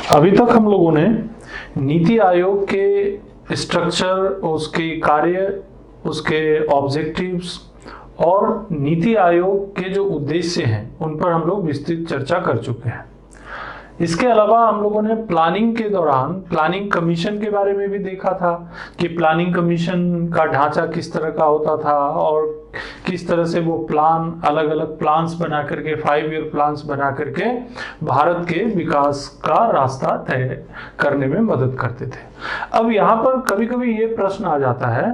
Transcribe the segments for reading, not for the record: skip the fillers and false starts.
अभी तक हम लोगों ने नीति आयोग के स्ट्रक्चर, उसके कार्य, उसके ऑब्जेक्टिव्स और नीति आयोग के जो उद्देश्य हैं उन पर हम लोग विस्तृत चर्चा कर चुके हैं। इसके अलावा हम लोगों ने प्लानिंग के दौरान प्लानिंग कमीशन के बारे में भी देखा था कि प्लानिंग कमीशन का ढांचा किस तरह का होता था और किस तरह से वो प्लान, अलग अलग प्लान्स बना करके, 5 ईयर प्लान्स बना करके भारत के विकास का रास्ता तय करने में मदद करते थे। अब यहाँ पर कभी कभी ये प्रश्न आ जाता है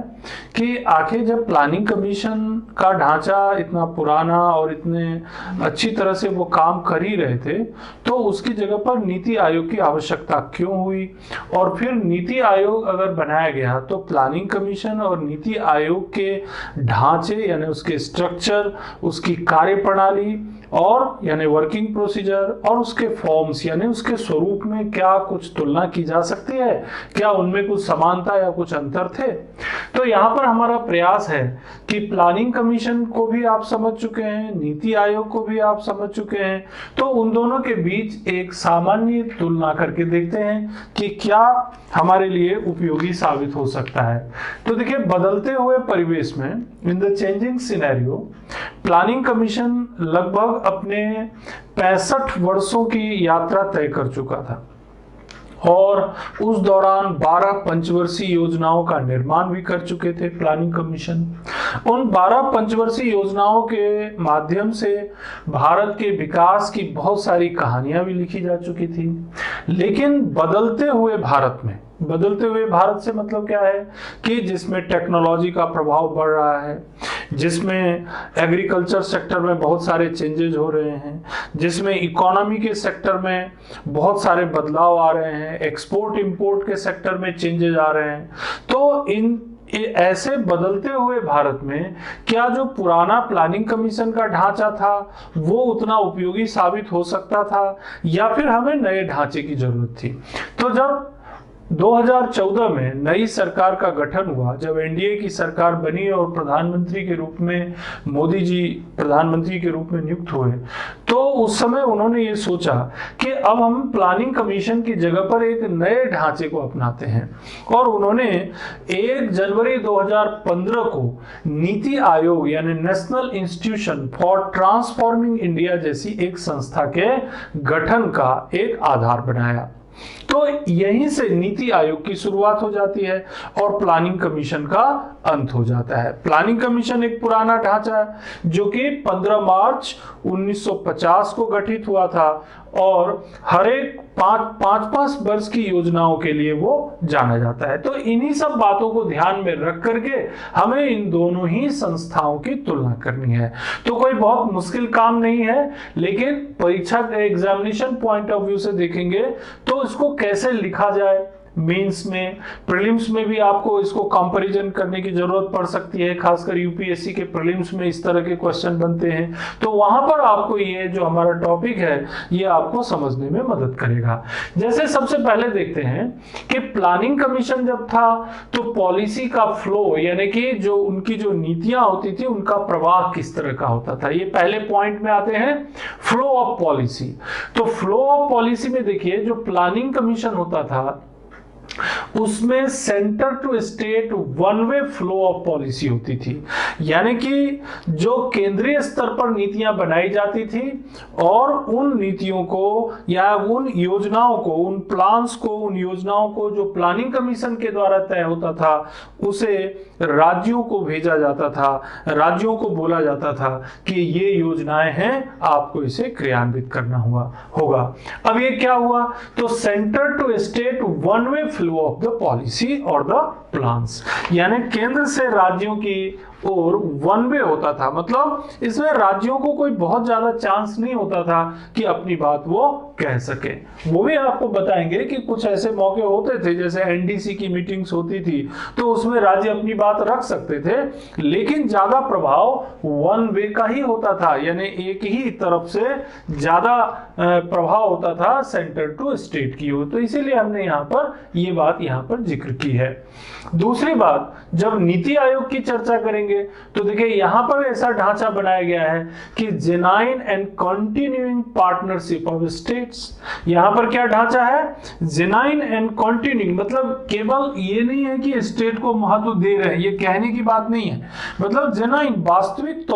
कि आखिर जब प्लानिंग कमीशन का ढांचा इतना पुराना और इतने अच्छी तरह से वो काम कर ही रहे थे, तो उसकी जगह पर नीति आयोग की आवश्यकता क्यों हुई, और फिर नीति आयोग अगर बनाया गया तो प्लानिंग कमीशन और नीति आयोग के ढांचे यानी उसके स्ट्रक्चर, उसकी कार्यप्रणाली और यानी वर्किंग प्रोसीजर और उसके फॉर्म्स यानी उसके स्वरूप में क्या कुछ तुलना की जा सकती है, क्या उनमें कुछ समानता या कुछ अंतर थे। तो यहाँ पर हमारा प्रयास है कि प्लानिंग कमीशन को भी आप समझ चुके हैं, नीति आयोग को भी आप समझ चुके हैं, तो उन दोनों के बीच एक सामान्य तुलना करके देखते हैं कि क्या हमारे लिए उपयोगी साबित हो सकता है। तो देखिए, बदलते हुए परिवेश में, in the changing scenario, planning commission लगभग अपने 65 वर्षों की यात्रा तय कर चुका था और उस दौरान 12 पंचवर्षीय योजनाओं का निर्माण भी कर चुके थे प्लानिंग कमीशन। उन 12 पंचवर्षीय योजनाओं के माध्यम से भारत के विकास की बहुत सारी कहानियां भी लिखी जा चुकी थी। लेकिन बदलते हुए भारत में, बदलते हुए भारत से मतलब क्या है कि जिसमें टेक्नोलॉजी का प्रभाव बढ़ रहा है, जिसमें एग्रीकल्चर सेक्टर में बहुत सारे चेंजेस हो रहे हैं, जिसमें इकोनॉमी के सेक्टर में बहुत सारे बदलाव आ रहे हैं, एक्सपोर्ट इंपोर्ट के सेक्टर में चेंजेस आ रहे हैं। तो इन ऐसे बदलते हुए भारत में क्या जो पुराना प्लानिंग कमीशन का ढांचा था वो उतना उपयोगी साबित हो सकता था या फिर हमें नए ढांचे की जरूरत थी। तो जब 2014 में नई सरकार का गठन हुआ, जब एनडीए की सरकार बनी और प्रधानमंत्री के रूप में मोदी जी प्रधानमंत्री के रूप में नियुक्त हुए, तो उस समय उन्होंने ये सोचा कि अब हम प्लानिंग कमीशन की जगह पर एक नए ढांचे को अपनाते हैं और उन्होंने 1 जनवरी 2015 को नीति आयोग यानी national institution for transforming India जैसी एक संस्था के गठन का एक आधार बनाया। तो यहीं से नीति आयोग की शुरुआत हो जाती है और प्लानिंग कमीशन का अंत हो जाता है। प्लानिंग कमीशन एक पुराना ढांचा है जो कि 15 मार्च 1950 को गठित हुआ था और हर एक 5 वर्ष की योजनाओं के लिए वो जाना जाता है। तो इन्हीं सब बातों को ध्यान में रख करके हमें इन दोनों ही संस्थाओं की तुलना करनी है। तो कोई बहुत मुश्किल काम नहीं है, लेकिन परीक्षा के एग्जामिनेशन पॉइंट ऑफ व्यू से देखेंगे तो इसको कैसे लिखा जाए, मेंस में, प्रीलिम्स में भी आपको इसको कंपैरिजन करने की जरूरत पड़ सकती है। खासकर यूपीएससी के प्रीलिम्स में इस तरह के क्वेश्चन बनते हैं, तो वहां पर आपको ये जो हमारा टॉपिक है ये आपको समझने में मदद करेगा। जैसे सबसे पहले देखते हैं कि प्लानिंग कमीशन जब था तो पॉलिसी का फ्लो यानी कि जो उनकी जो नीतियां होती थी उनका प्रवाह किस तरह का होता था, ये पहले पॉइंट में आते हैं, फ्लो ऑफ पॉलिसी। तो फ्लो ऑफ पॉलिसी में देखिए, जो प्लानिंग कमीशन होता था उसमें centre to state one way flow of policy होती थी, यानी कि जो केंद्रीय स्तर पर नीतियां बनाई जाती थी और उन नीतियों को या उन योजनाओं को, उन प्लान्स को, उन योजनाओं को जो प्लानिंग कमीशन के द्वारा तय होता था उसे राज्यों को भेजा जाता था, राज्यों को बोला जाता था कि ये योजनाएं हैं, आपको इसे क्रियान्वित करना होगा। अब ये क्या हुआ, तो centre to state one way flow of the policy और द प्लान्स, यानी केंद्र से राज्यों की और वन वे होता था। मतलब इसमें राज्यों को कोई बहुत ज्यादा चांस नहीं होता था कि अपनी बात वो कह सके। वो भी आपको बताएंगे कि कुछ ऐसे मौके होते थे, जैसे एनडीसी की मीटिंग्स होती थी तो उसमें राज्य अपनी बात रख सकते थे, लेकिन ज्यादा प्रभाव वन वे का ही होता था, यानी एक ही तरफ से ज्यादा प्रभाव होता था सेंटर टू स्टेट की हो। तो इसीलिए हमने यहाँ पर ये बात यहाँ पर जिक्र की है। दूसरी बात, जब नीति आयोग की चर्चा करेंगे तो देखिए यहां पर ऐसा ढांचा बनाया गया है कि genuine and continuing partnership of states. यहां पर क्या ढांचा है? जेन्युइन एंड कंटिन्यूइंग, मतलब केवल ये नहीं है कि स्टेट को महत्व दे रहे हैं, ये कहने की बात नहीं है, मतलब जेन्युइन वास्तविक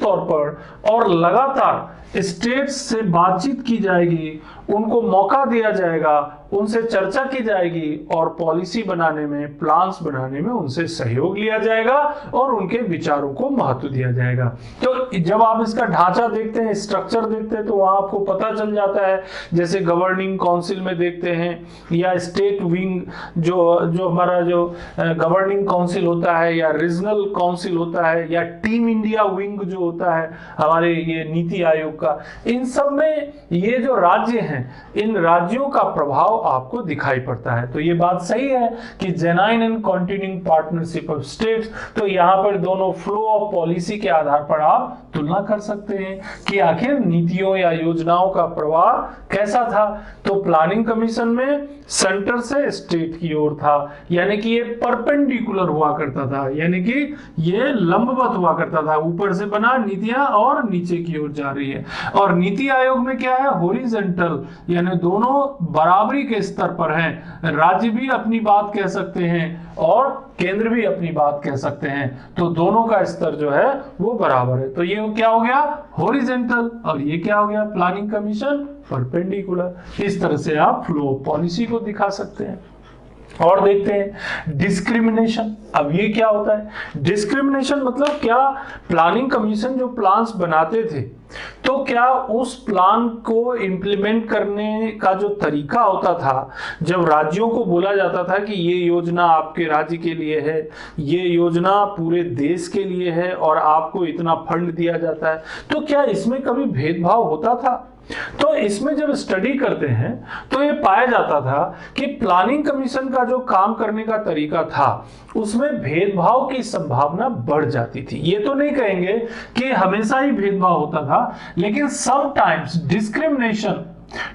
तौर पर और लगातार स्टेट्स से बातचीत की जाएगी, उनको मौका दिया जाएगा, उनसे चर्चा की जाएगी और पॉलिसी बनाने में, प्लान्स बनाने में उनसे सहयोग लिया जाएगा और उनके विचारों को महत्व दिया जाएगा। तो जब आप इसका ढांचा देखते हैं, स्ट्रक्चर देखते हैं, तो वहां आपको पता चल जाता है, जैसे गवर्निंग काउंसिल में देखते हैं या स्टेट विंग जो हमारा जो गवर्निंग काउंसिल होता है या रीजनल काउंसिल होता है या टीम इंडिया विंग जो होता है हमारे ये नीति आयोग का, इन सब में ये जो राज्य हैं, इन राज्यों का प्रभाव आपको दिखाई पड़ता है। तो ये बात सही है कि genuine and continuing partnership of states, तो यहां पर दोनों फ्लो ऑफ पॉलिसी के आधार पर आप तुलना कर सकते हैं कि आखिर नीतियों या योजनाओं का प्रभाव कैसा था। तो प्लानिंग कमीशन में सेंटर से स्टेट की ओर था, यानी कि ये परपेंडिकुलर हुआ करता था, यानी कि ये लंबवत हुआ करता था, ऊपर से बना नीतियां और नीचे की ओर जा रही है। और नीति आयोग में क्या है? हॉरिजॉन्टल, यानी दोनों बराबरी के स्तर पर हैं, राज्य भी अपनी बात कह सकते हैं और केंद्र भी अपनी बात कह सकते हैं, तो दोनों का स्तर जो है वो बराबर है। तो ये क्या हो गया? हॉरिजॉन्टल, और ये क्या हो गया? Planning commission perpendicular. इस तरह से आप फ्लो पॉलिसी को दिखा सकते हैं। और देखते हैं डिस्क्रिमिनेशन। अब ये क्या होता है? डिस्क्रिमिनेशन मतलब क्या प्लानिंग कमीशन जो प्लान्स बनाते थे, तो क्या उस प्लान को इम्प्लीमेंट करने का जो तरीका होता था, जब राज्यों को बोला जाता था कि ये योजना आपके राज्य के लिए है, ये योजना पूरे देश के लिए है और आपको इतना फंड दिया जाता है, तो क्या इसमें कभी भेदभाव होता था? तो इसमें जब स्टडी करते हैं तो ये पाया जाता था कि प्लानिंग कमीशन का जो काम करने का तरीका था, उसमें भेदभाव की संभावना बढ़ जाती थी। ये तो नहीं कहेंगे कि हमेशा ही भेदभाव होता था, लेकिन sometimes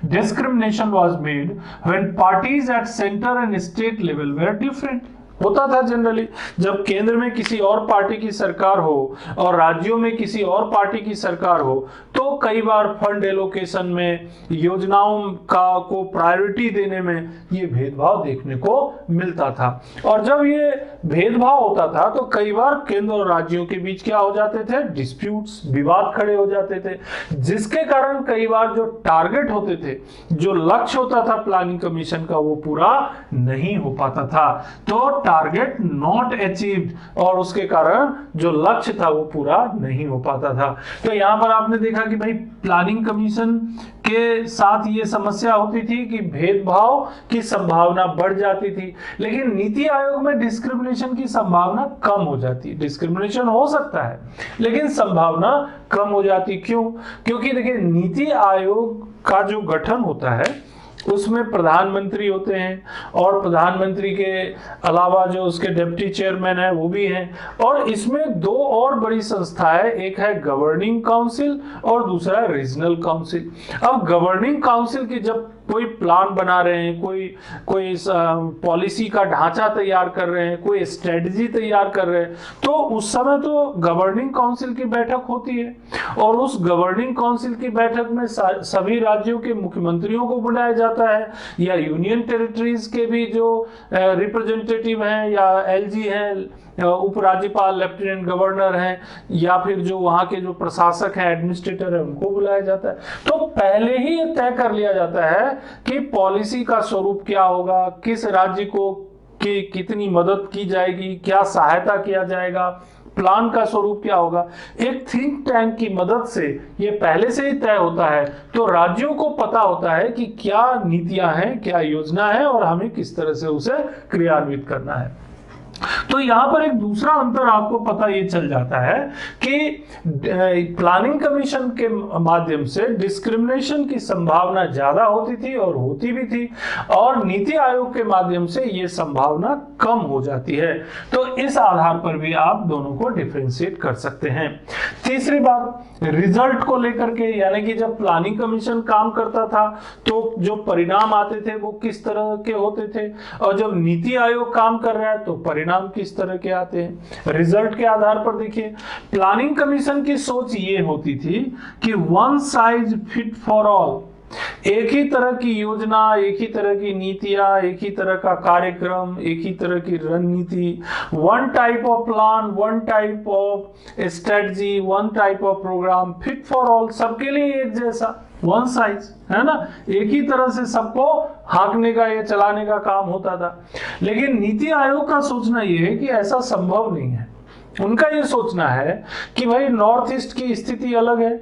discrimination was made when parties at center and state level were different। होता था जनरली, जब केंद्र में किसी और पार्टी की सरकार हो और राज्यों में किसी और पार्टी की सरकार हो, तो कई बार फंड एलोकेशन में, योजनाओं को प्रायोरिटी देने में ये भेदभाव देखने को मिलता था। और जब ये भेदभाव होता था तो कई बार केंद्र और राज्यों के बीच क्या हो जाते थे? डिस्प्यूट्स, विवाद खड़े हो जाते थे, जिसके कारण कई बार जो टारगेट होते थे, जो लक्ष्य होता था प्लानिंग कमीशन का, वो पूरा नहीं हो पाता था। तो टारगेट नॉट अचीव्ड, और उसके कारण जो लक्ष्य था वो पूरा नहीं हो पाता था। तो यहां पर आपने देखा कि भाई प्लानिंग कमीशन के साथ ये समस्या होती थी कि भेदभाव की संभावना बढ़ जाती थी, लेकिन नीति आयोग में डिस्क्रिमिनेशन की संभावना कम हो जाती है। डिस्क्रिमिनेशन हो सकता है लेकिन संभावना कम हो जाती। क्यों? क्योंकि देखिए नीति आयोग का जो गठन होता है उसमें प्रधानमंत्री होते हैं और प्रधानमंत्री के अलावा जो उसके डिप्टी चेयरमैन है वो भी हैं, और इसमें दो और बड़ी संस्थाएं, एक है गवर्निंग काउंसिल और दूसरा है रीजनल काउंसिल। अब गवर्निंग काउंसिल की जब कोई प्लान बना रहे हैं, कोई पॉलिसी का ढांचा तैयार कर रहे हैं, कोई स्ट्रेटजी तैयार कर रहे हैं, तो उस समय तो गवर्निंग काउंसिल की बैठक होती है और उस गवर्निंग काउंसिल की बैठक में सभी राज्यों के मुख्यमंत्रियों को बुलाया जाता है, या यूनियन टेरिटरीज के भी जो रिप्रेजेंटेटिव हैं या एलजी हैं, उपराज्यपाल, लेफ्टिनेंट गवर्नर हैं, या फिर जो वहां के जो प्रशासक हैं, एडमिनिस्ट्रेटर है, उनको बुलाया जाता है। तो पहले ही ये तय कर लिया जाता है कि पॉलिसी का स्वरूप क्या होगा, किस राज्य को कि कितनी मदद की जाएगी, क्या सहायता किया जाएगा, प्लान का स्वरूप क्या होगा। एक थिंक टैंक की मदद से ये पहले से ही तय होता है, तो राज्यों को पता होता है कि क्या नीतियां हैं, क्या योजना है और हमें किस तरह से उसे क्रियान्वित करना है। तो यहां पर एक दूसरा अंतर आपको पता ये चल जाता है कि प्लानिंग कमीशन के माध्यम से डिस्क्रिमिनेशन की संभावना ज्यादा होती थी और होती भी थी, और नीति आयोग के माध्यम से ये संभावना कम हो जाती है। तो इस आधार पर भी आप दोनों को डिफरेंशिएट कर सकते हैं। तीसरी बात, रिजल्ट को लेकर के, यानी कि जब प्लानिंग कमीशन काम करता था तो जो परिणाम आते थे वो किस तरह के होते थे, और जब नीति आयोग काम कर रहा है तो परिणाम किस तरह के आते हैं। रिजल्ट के आधार पर देखिए, प्लानिंग कमीशन की सोच ये होती थी कि one size fit for all, एक ही तरह की योजना, एक ही तरह की नीतियां, एक ही तरह का कार्यक्रम, एक ही तरह की रणनीति, one type of plan, one type of strategy, one type of program, fit for all, सबके लिए एक जैसा, वन साइज, है ना, एक ही तरह से सबको हाँकने का या चलाने का काम होता था। लेकिन नीति आयोग का सोचना यह है कि ऐसा संभव नहीं है। उनका ये सोचना है कि भाई नॉर्थ ईस्ट की स्थिति अलग है,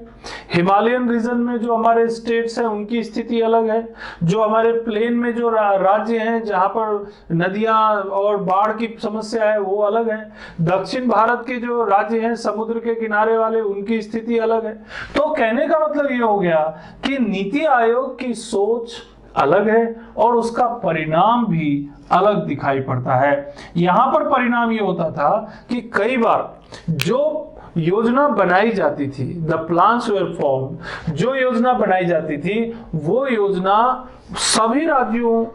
हिमालयन रीजन में जो हमारे स्टेट्स हैं उनकी स्थिति अलग है, जो हमारे प्लेन में जो राज्य हैं जहां पर नदियां और बाढ़ की समस्या है वो अलग है, दक्षिण भारत के जो राज्य हैं समुद्र के किनारे वाले उनकी स्थिति अलग है। तो कहने का मतलब ये हो गया कि नीति आयोग की सोच अलग है और उसका परिणाम भी अलग दिखाई पड़ता है। यहां पर परिणाम ये होता था कि कई बार जो योजना बनाई जाती थी, द प्लान्स वर फॉर्म्ड, जो योजना बनाई जाती थी वो योजना सभी राज्यों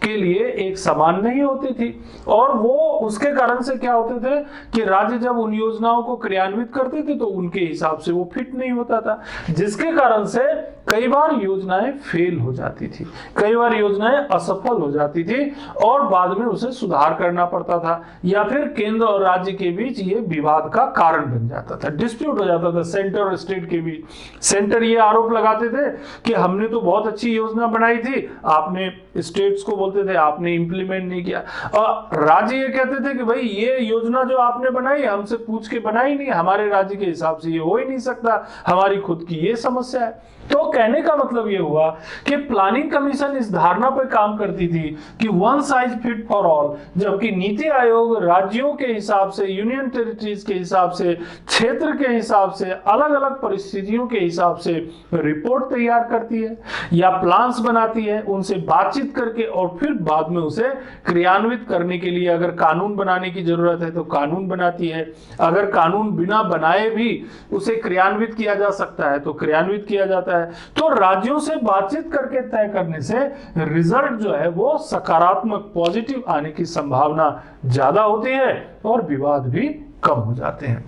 के लिए एक समान नहीं होती थी, और वो उसके कारण से क्या होते थे कि राज्य जब उन योजनाओं को क्रियान्वित करते थे तो उनके हिसाब से वो फिट नहीं होता था, जिसके कारण से कई बार योजनाएं फेल हो जाती थी, कई बार योजनाएं असफल हो जाती थी और बाद में उसे सुधार करना पड़ता था, या फिर केंद्र और राज्य के बीच ये विवाद का कारण बन जाता था, डिस्प्यूट हो जाता था सेंटर और स्टेट के बीच। सेंटर ये आरोप लगाते थे कि हमने तो बहुत अच्छी योजना बनाई थी, आपने, स्टेट्स को बोलते थे आपने इंप्लीमेंट नहीं किया, और राज्य ये कहते थे कि भाई ये योजना जो आपने बनाई हमसे पूछ के बनाई नहीं, हमारे राज्य के हिसाब से ये हो ही नहीं सकता, हमारी खुद की ये समस्या है। तो कहने का मतलब ये हुआ कि प्लानिंग कमीशन इस धारणा पर काम करती थी कि one size fit for all, जबकि नीति आयोग राज्यों के हिसाब से, यूनियन टेरिटरीज के हिसाब से, क्षेत्र के हिसाब से, अलग अलग परिस्थितियों के हिसाब से रिपोर्ट तैयार करती है या प्लान्स बनाती है, उनसे बातचीत करके, और फिर बाद में उसे क्रियान्वित करने के लिए अगर कानून बनाने की जरूरत है तो कानून बनाती है, अगर कानून बिना बनाए भी उसे क्रियान्वित किया जा सकता है तो क्रियान्वित किया जाता है। तो राज्यों से बातचीत करके तय करने से रिजल्ट जो है वो सकारात्मक, पॉजिटिव आने की संभावना ज्यादा होती है और विवाद भी कम हो जाते हैं।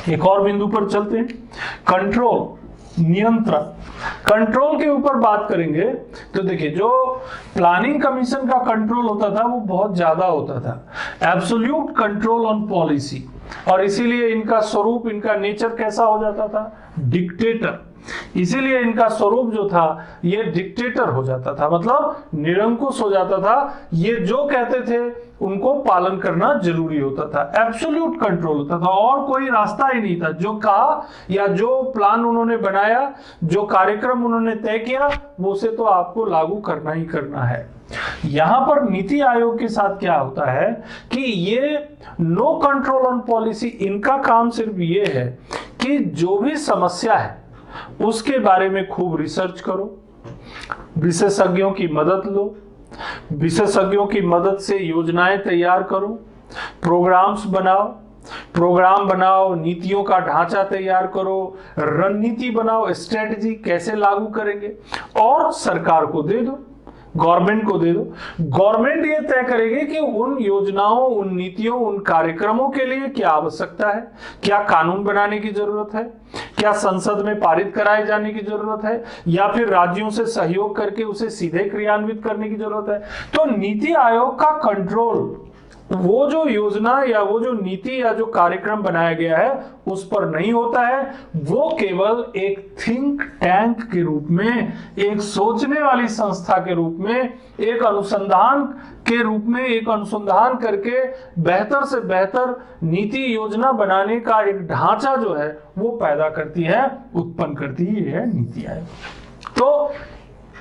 एक और बिंदु पर चलते हैं, कंट्रोल, नियंत्रण। कंट्रोल के ऊपर बात करेंगे तो देखिए, जो प्लानिंग कमीशन का कंट्रोल होता था वो बहुत ज्यादा होता था, एब्सोल्यूट कंट्रोल ऑन पॉलिसी, और इसीलिए इनका स्वरूप, इनका नेचर कैसा हो जाता था, डिक्टेटर। इसीलिए इनका स्वरूप जो था ये डिक्टेटर हो जाता था, मतलब निरंकुश हो जाता था, ये जो कहते थे उनको पालन करना जरूरी होता था, एब्सोल्यूट कंट्रोल होता था और कोई रास्ता ही नहीं था, जो कहा या जो प्लान उन्होंने बनाया, जो कार्यक्रम उन्होंने तय किया वो से तो आपको लागू करना ही करना है। यहां पर नीति आयोग के साथ क्या होता है कि ये नो कंट्रोल ऑन पॉलिसी, इनका काम सिर्फ ये है कि जो भी समस्या है उसके बारे में खूब रिसर्च करो, विशेषज्ञों की मदद लो, विशेषज्ञों की मदद से योजनाएं तैयार करो, प्रोग्राम बनाओ, नीतियों का ढांचा तैयार करो, रणनीति बनाओ, स्ट्रेटजी कैसे लागू करेंगे, और सरकार को दे दो, गवर्नमेंट को दे दो। गवर्नमेंट ये तय करेगी कि उन योजनाओं, उन नीतियों, उन कार्यक्रमों के लिए क्या आवश्यकता है, क्या कानून बनाने की जरूरत है, क्या संसद में पारित कराए जाने की जरूरत है, या फिर राज्यों से सहयोग करके उसे सीधे क्रियान्वित करने की जरूरत है। तो नीति आयोग का कंट्रोल वो जो योजना या वो जो नीति या जो कार्यक्रम बनाया गया है उस पर नहीं होता है, वो केवल एक थिंक टैंक के रूप में, एक सोचने वाली संस्था के रूप में, एक अनुसंधान के रूप में, एक अनुसंधान करके बेहतर से बेहतर नीति योजना बनाने का एक ढांचा जो है वो पैदा करती है, उत्पन्न करती है नीति आयोग। तो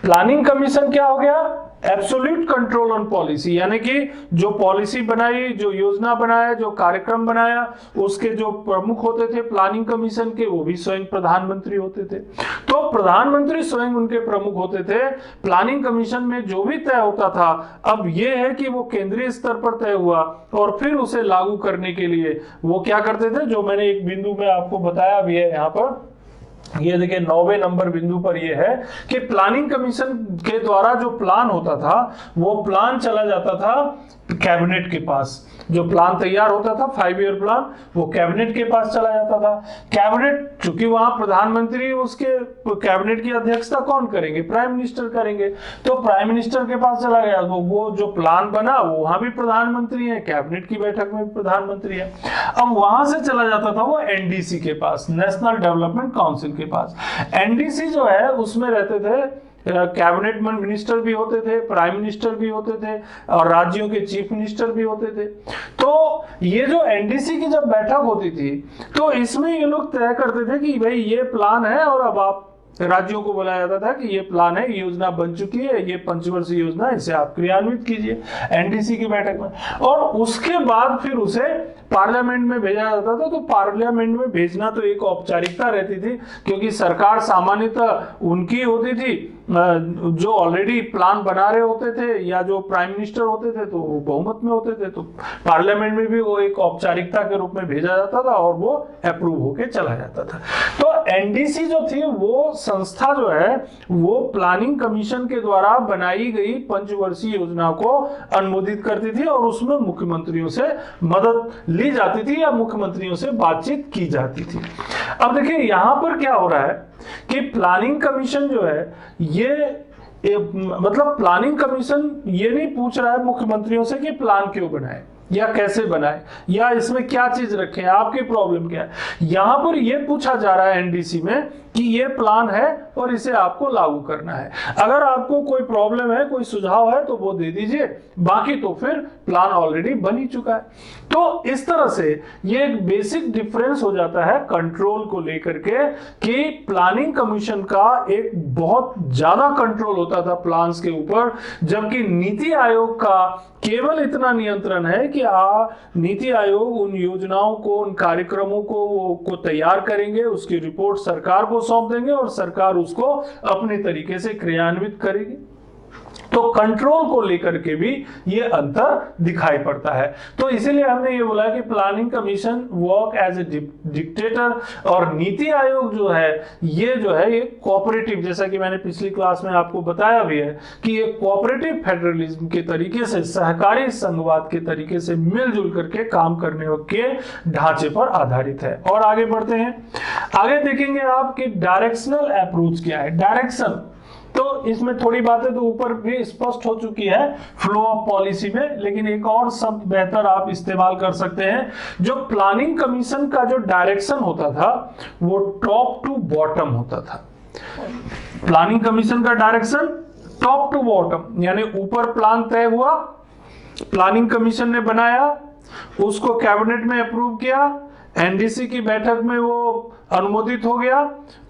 प्लानिंग कमीशन क्या हो गया? एब्सोल्यूट कंट्रोल ऑन पॉलिसी, यानी कि जो पॉलिसी बनाई, जो योजना बनाया, जो कार्यक्रम बनाया, उसके जो प्रमुख होते थे प्लानिंग कमीशन के, वो भी स्वयं प्रधानमंत्री होते थे। तो प्रधानमंत्री स्वयं उनके प्रमुख होते थे। प्लानिंग कमीशन में जो भी तय होता था, अब ये है कि वो केंद्रीय स्तर पर तय हुआ और फिर उसे लागू करने के लिए वो क्या करते थे, जो मैंने एक बिंदु में आपको बताया भी है यहाँ पर, ये देखिए 9वें नंबर बिंदु पर ये है कि प्लानिंग कमीशन के द्वारा जो प्लान होता था, वो प्लान चला जाता था कैबिनेट के पास। जो प्लान तैयार होता था 5 ईयर प्लान, वो कैबिनेट के पास चला जाता था। कैबिनेट, चूंकि वहां प्रधानमंत्री, उसके कैबिनेट की अध्यक्षता कौन करेंगे? प्राइम मिनिस्टर करेंगे। तो प्राइम मिनिस्टर के पास चला गया, तो वो जो प्लान बना वो वहां भी प्रधानमंत्री है, कैबिनेट की बैठक में भी प्रधानमंत्री है। अब वहां से चला जाता था वो एनडीसी के पास, नेशनल डेवलपमेंट काउंसिल के पास। एनडीसी जो है उसमें रहते थे कैबिनेट मिनिस्टर भी होते थे, प्राइम मिनिस्टर भी होते थे और राज्यों के चीफ मिनिस्टर भी होते थे। तो ये जो एनडीसी की जब बैठक होती थी, तो इसमें ये लोग तय करते थे कि भाई ये प्लान है, और अब आप राज्यों को बुलाया जाता था कि ये प्लान है, योजना बन चुकी है, ये पंचवर्षीय योजना, इसे आप क्रियान्वित कीजिए एनडीसी की बैठक में। और उसके बाद फिर उसे पार्लियामेंट में भेजा जाता था। तो पार्लियामेंट में भेजना तो एक औपचारिकता रहती थी, क्योंकि सरकार सामान्यतः उनकी होती थी जो ऑलरेडी प्लान बना रहे होते थे, या जो प्राइम मिनिस्टर होते थे तो वो बहुमत में होते थे। तो पार्लियामेंट में भी वो एक औपचारिकता के रूप में भेजा जाता था और वो अप्रूव होके चला जाता था। तो एनडीसी जो थी वो संस्था जो है, वो प्लानिंग कमीशन के द्वारा बनाई गई पंचवर्षीय योजना को अनुमोदित करती थी, और उसमें मुख्यमंत्रियों से मदद ली जाती थी या मुख्यमंत्रियों से बातचीत की जाती थी। अब देखिए यहां पर क्या हो रहा है कि प्लानिंग कमीशन जो है, ये मतलब प्लानिंग कमीशन ये नहीं पूछ रहा है मुख्यमंत्रियों से कि प्लान क्यों बनाए या कैसे बनाए या इसमें क्या चीज रखें, आपकी प्रॉब्लम क्या है। यहां पर यह पूछा जा रहा है एनडीसी में कि ये प्लान है और इसे आपको लागू करना है। अगर आपको कोई प्रॉब्लम है, कोई सुझाव है, तो वो दे दीजिए, बाकी तो फिर प्लान ऑलरेडी बन ही चुका है। तो इस तरह से ये एक बेसिक डिफरेंस हो जाता है कंट्रोल को लेकर के, कि प्लानिंग कमीशन का एक बहुत ज्यादा कंट्रोल होता था प्लान्स के ऊपर, जबकि नीति आयोग का केवल इतना नियंत्रण है कि नीति आयोग उन योजनाओं को, उन कार्यक्रमों को तैयार करेंगे, उसकी रिपोर्ट सरकार को सौंप देंगे और सरकार उसको अपने तरीके से क्रियान्वित करेगी। तो कंट्रोल को लेकर के भी ये अंतर दिखाई पड़ता है। तो इसीलिए हमने ये बोला कि planning commission work as a dictator, और नीति आयोग जो है ये कोऑपरेटिव, जैसा कि मैंने पिछली क्लास में आपको बताया भी है कि ये कोऑपरेटिव फेडरलिज्म के तरीके से, सहकारी संघवाद के तरीके से मिलजुल करके काम करने के ढांचे पर आधारित है। और आगे बढ़ते हैं, आगे देखेंगे आप कि डायरेक्शनल अप्रोच क्या है। डायरेक्शन, तो इसमें थोड़ी बातें तो ऊपर भी स्पष्ट हो चुकी है फ्लो ऑफ पॉलिसी में, लेकिन एक और शब्द बेहतर आप इस्तेमाल कर सकते हैं। जो प्लानिंग कमीशन का जो डायरेक्शन होता था वो टॉप टू बॉटम होता था। प्लानिंग कमीशन का डायरेक्शन टॉप टू बॉटम, यानी ऊपर प्लान तय हुआ, प्लानिंग कमीशन ने बनाया, उसको कैबिनेट में अप्रूव किया, एनडीसी की बैठक में वो अनुमोदित हो गया,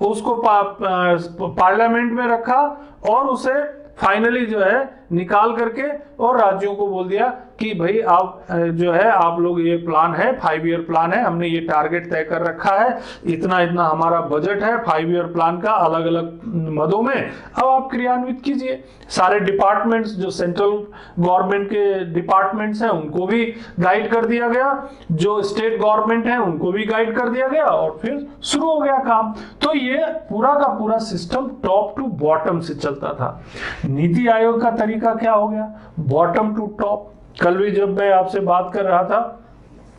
उसको पार्लियामेंट में रखा और उसे फाइनली जो है निकाल करके और राज्यों को बोल दिया कि भाई आप जो है, आप लोग, ये प्लान है, 5 ईयर प्लान है, हमने ये टारगेट तय कर रखा है, इतना इतना हमारा बजट है 5 ईयर प्लान का अलग अलग मदों में, अब आप क्रियान्वित कीजिए। सारे डिपार्टमेंट्स, जो सेंट्रल गवर्नमेंट के डिपार्टमेंट्स हैं, उनको भी गाइड कर दिया गया, जो स्टेट गवर्नमेंट है उनको भी गाइड कर दिया गया, और फिर शुरू हो गया काम। तो ये पूरा का पूरा सिस्टम टॉप टू बॉटम से चलता था। नीति आयोग का तरीका क्या हो गया? Bottom to top. कल भी जब मैं आपसे बात कर रहा था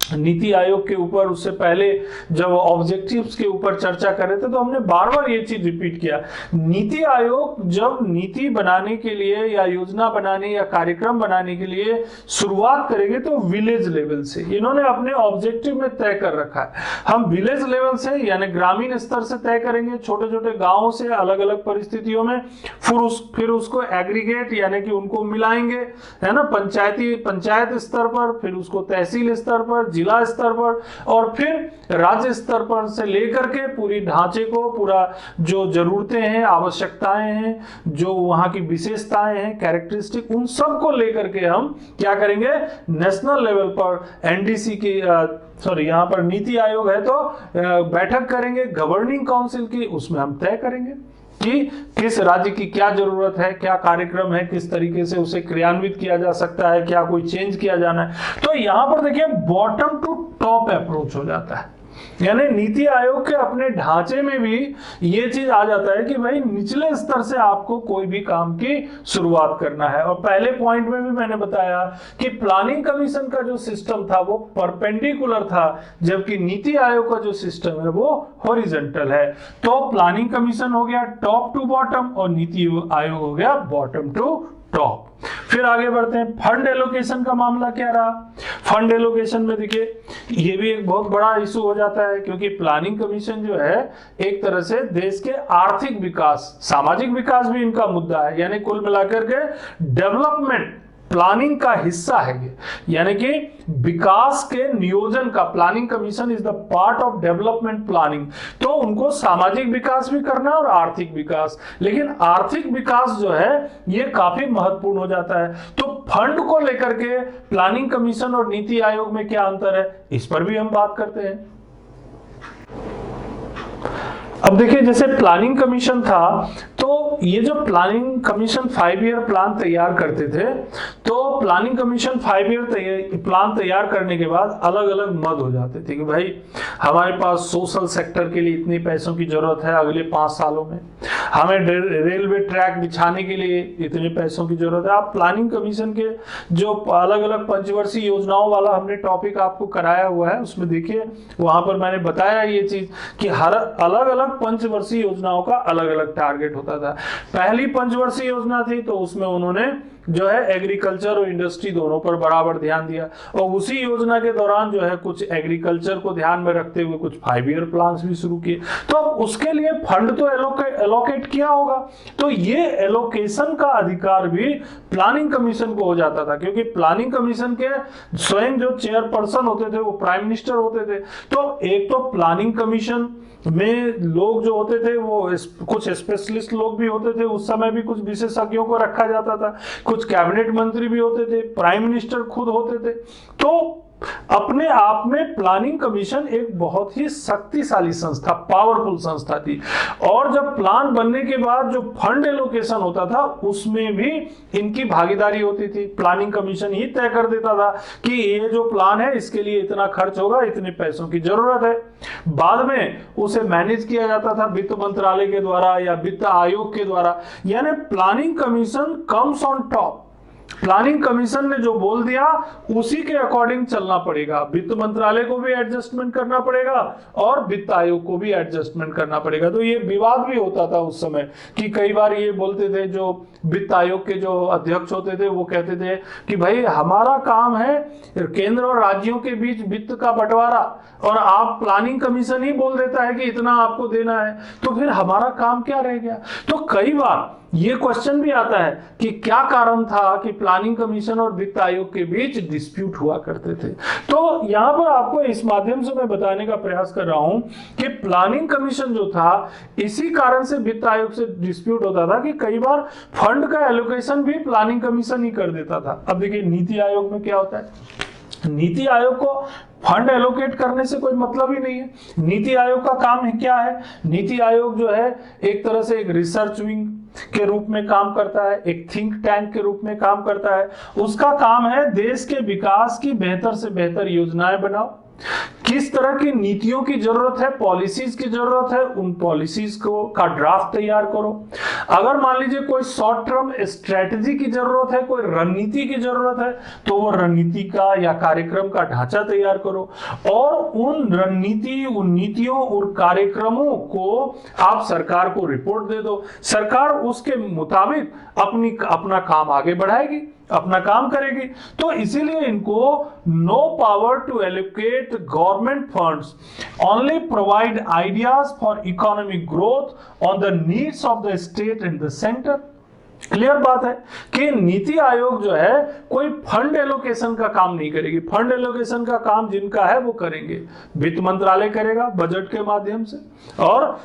नीति आयोग के ऊपर, उससे पहले जब ऑब्जेक्टिव्स के ऊपर चर्चा कर रहे थे, तो हमने बार बार ये चीज रिपीट किया, नीति आयोग जब नीति बनाने के लिए या योजना बनाने या कार्यक्रम बनाने के लिए शुरुआत करेंगे तो विलेज लेवल से, इन्होंने अपने ऑब्जेक्टिव में तय कर रखा है। हम विलेज लेवल से यानी ग्रामीण स्तर से तय करेंगे, छोटे छोटे गांवों से अलग अलग परिस्थितियों में, फिर उसको एग्रीगेट यानी कि उनको मिलाएंगे, है ना, पंचायत स्तर पर, फिर उसको तहसील स्तर पर, जिला स्तर पर और फिर राज्य स्तर पर से लेकर के पूरी ढांचे को, पूरा जो जरूरतें हैं, आवश्यकताएं हैं, जो वहां की विशेषताएं हैं, कैरेक्टरिस्टिक, उन सब को लेकर के हम क्या करेंगे, नेशनल लेवल पर एनडीसी की यहाँ पर नीति आयोग है तो बैठक करेंगे गवर्निंग काउंसिल की, उसमें हम तय करेंगे कि किस राज्य की क्या जरूरत है, क्या कार्यक्रम है, किस तरीके से उसे क्रियान्वित किया जा सकता है, क्या कोई चेंज किया जाना है। तो यहां पर देखिए बॉटम टू टॉप अप्रोच हो जाता है, यानी नीति आयोग के अपने ढांचे में भी ये चीज आ जाता है कि भाई निचले स्तर से आपको कोई भी काम की शुरुआत करना है। और पहले पॉइंट में भी मैंने बताया कि प्लानिंग कमीशन का जो सिस्टम था वो परपेंडिकुलर था, जबकि नीति आयोग का जो सिस्टम है वो हॉरिजॉन्टल है। तो प्लानिंग कमीशन हो गया टॉप टू बॉटम और नीति आयोग हो गया बॉटम टू टॉप। फिर आगे बढ़ते हैं, फंड एलोकेशन का मामला क्या रहा। फंड एलोकेशन में देखिए ये भी एक बहुत बड़ा इशू हो जाता है, क्योंकि प्लानिंग कमीशन जो है एक तरह से देश के आर्थिक विकास, सामाजिक विकास भी इनका मुद्दा है, यानी कुल मिलाकर के डेवलपमेंट प्लानिंग का हिस्सा है ये, यानी कि विकास के नियोजन का planning commission is the part of development planning. तो उनको सामाजिक विकास भी करना है और आर्थिक विकास, लेकिन आर्थिक विकास जो है ये काफी महत्वपूर्ण हो जाता है। तो फंड को लेकर के प्लानिंग कमीशन और नीति आयोग में क्या अंतर है, इस पर भी हम बात करते हैं। अब देखिए जैसे प्लानिंग कमीशन था, तो ये जो प्लानिंग कमीशन 5 ईयर प्लान तैयार करते थे, तो प्लानिंग कमीशन 5 ईयर प्लान तैयार करने के बाद अलग अलग मद हो जाते थे कि भाई हमारे पास सोशल सेक्टर के लिए इतने पैसों की जरूरत है अगले 5 सालों में, हमें रेलवे ट्रैक बिछाने के लिए इतने पैसों की जरूरत है। आप प्लानिंग कमीशन के जो अलग अलग पंचवर्षीय योजनाओं वाला हमने टॉपिक आपको कराया हुआ है, उसमें देखिए वहां पर मैंने बताया ये चीज कि हर अलग अलग पंचवर्षीय योजनाओं का अलग अलग टारगेट होता था। पहली पंचवर्षीय योजना थी तो उसमें उन्होंने जो है एग्रीकल्चर और इंडस्ट्री दोनों पर बराबर ध्यान दिया, और उसी योजना के दौरान जो है कुछ एग्रीकल्चर को ध्यान में रखते हुए कुछ 5 ईयर प्लान्स भी शुरू किए। तो अब उसके लिए फंड तो एलोकेट किया होगा, तो ये एलोकेशन का अधिकार भी प्लानिंग कमीशन को हो जाता था, क्योंकि प्लानिंग कमीशन के स्वयं जो चेयरपर्सन होते थे वो प्राइम मिनिस्टर होते थे। तो एक तो प्लानिंग कमीशन में लोग जो होते थे वो कुछ स्पेशलिस्ट लोग भी होते थे, उस समय भी कुछ विशेषज्ञों को रखा जाता था, कुछ कैबिनेट मंत्री भी होते थे, प्राइम मिनिस्टर खुद होते थे। तो अपने आप में प्लानिंग कमीशन एक बहुत ही शक्तिशाली संस्था, पावरफुल संस्था थी। और जब प्लान बनने के बाद जो फंड एलोकेशन होता था उसमें भी इनकी भागीदारी होती थी। प्लानिंग कमीशन ही तय कर देता था कि ये जो प्लान है इसके लिए इतना खर्च होगा, इतने पैसों की जरूरत है। बाद में उसे मैनेज किया जाता था वित्त मंत्रालय के द्वारा या वित्त आयोग के द्वारा, यानी planning commission comes on top. Planning commission ने जो बोल दिया उसी के अकॉर्डिंग चलना पड़ेगा, वित्त मंत्रालय को भी एडजस्टमेंट करना पड़ेगा और वित्त आयोग को भी एडजस्टमेंट करना पड़ेगा। तो ये विवाद भी होता था उस समय कि कई बार ये बोलते थे, जो वित्त आयोग के जो अध्यक्ष होते थे वो कहते थे कि भाई हमारा काम है केंद्र और राज्यों के बीच वित्त का बंटवारा, और आप प्लानिंग कमीशन ही बोल देता है कि इतना आपको देना है, तो फिर हमारा काम क्या रह गया। तो कई बार ये क्वेश्चन भी आता है कि क्या कारण था कि प्लानिंग कमीशन और वित्त आयोग के बीच डिस्प्यूट हुआ करते थे। तो यहां पर आपको इस माध्यम से मैं बताने का प्रयास कर रहा हूं कि प्लानिंग कमीशन जो था इसी कारण से वित्त आयोग से डिस्प्यूट होता था कि कई बार फंड का एलोकेशन भी प्लानिंग कमीशन ही कर देता था। अब देखिए नीति आयोग में क्या होता है, नीति आयोग को फंड एलोकेट करने से कोई मतलब ही नहीं है। नीति आयोग का काम है क्या है, नीति आयोग जो है एक तरह से एक रिसर्च विंग के रूप में काम करता है, एक थिंक टैंक के रूप में काम करता है। उसका काम है देश के विकास की बेहतर से बेहतर योजनाएं बनाओ, किस तरह की नीतियों की जरूरत है, पॉलिसीज की जरूरत है, उन पॉलिसीज को का ड्राफ्ट तैयार करो। अगर मान लीजिए कोई शॉर्ट टर्म स्ट्रेटजी की जरूरत है, कोई रणनीति की जरूरत है, तो वो रणनीति का या कार्यक्रम का ढांचा तैयार करो, और उन रणनीति, उन नीतियों और कार्यक्रमों को आप सरकार को रिपोर्ट दे दो। सरकार उसके मुताबिक अपना काम आगे बढ़ाएगी, अपना काम करेगी। तो इसीलिए इनको no power to allocate government funds, only provide ideas for economic growth on the needs of the state and the centre. Clear बात है कि नीति आयोग जो है कोई फंड एलोकेशन का काम नहीं करेगी। फंड एलोकेशन का काम जिनका है वो करेंगे, वित्त मंत्रालय करेगा बजट के माध्यम से, और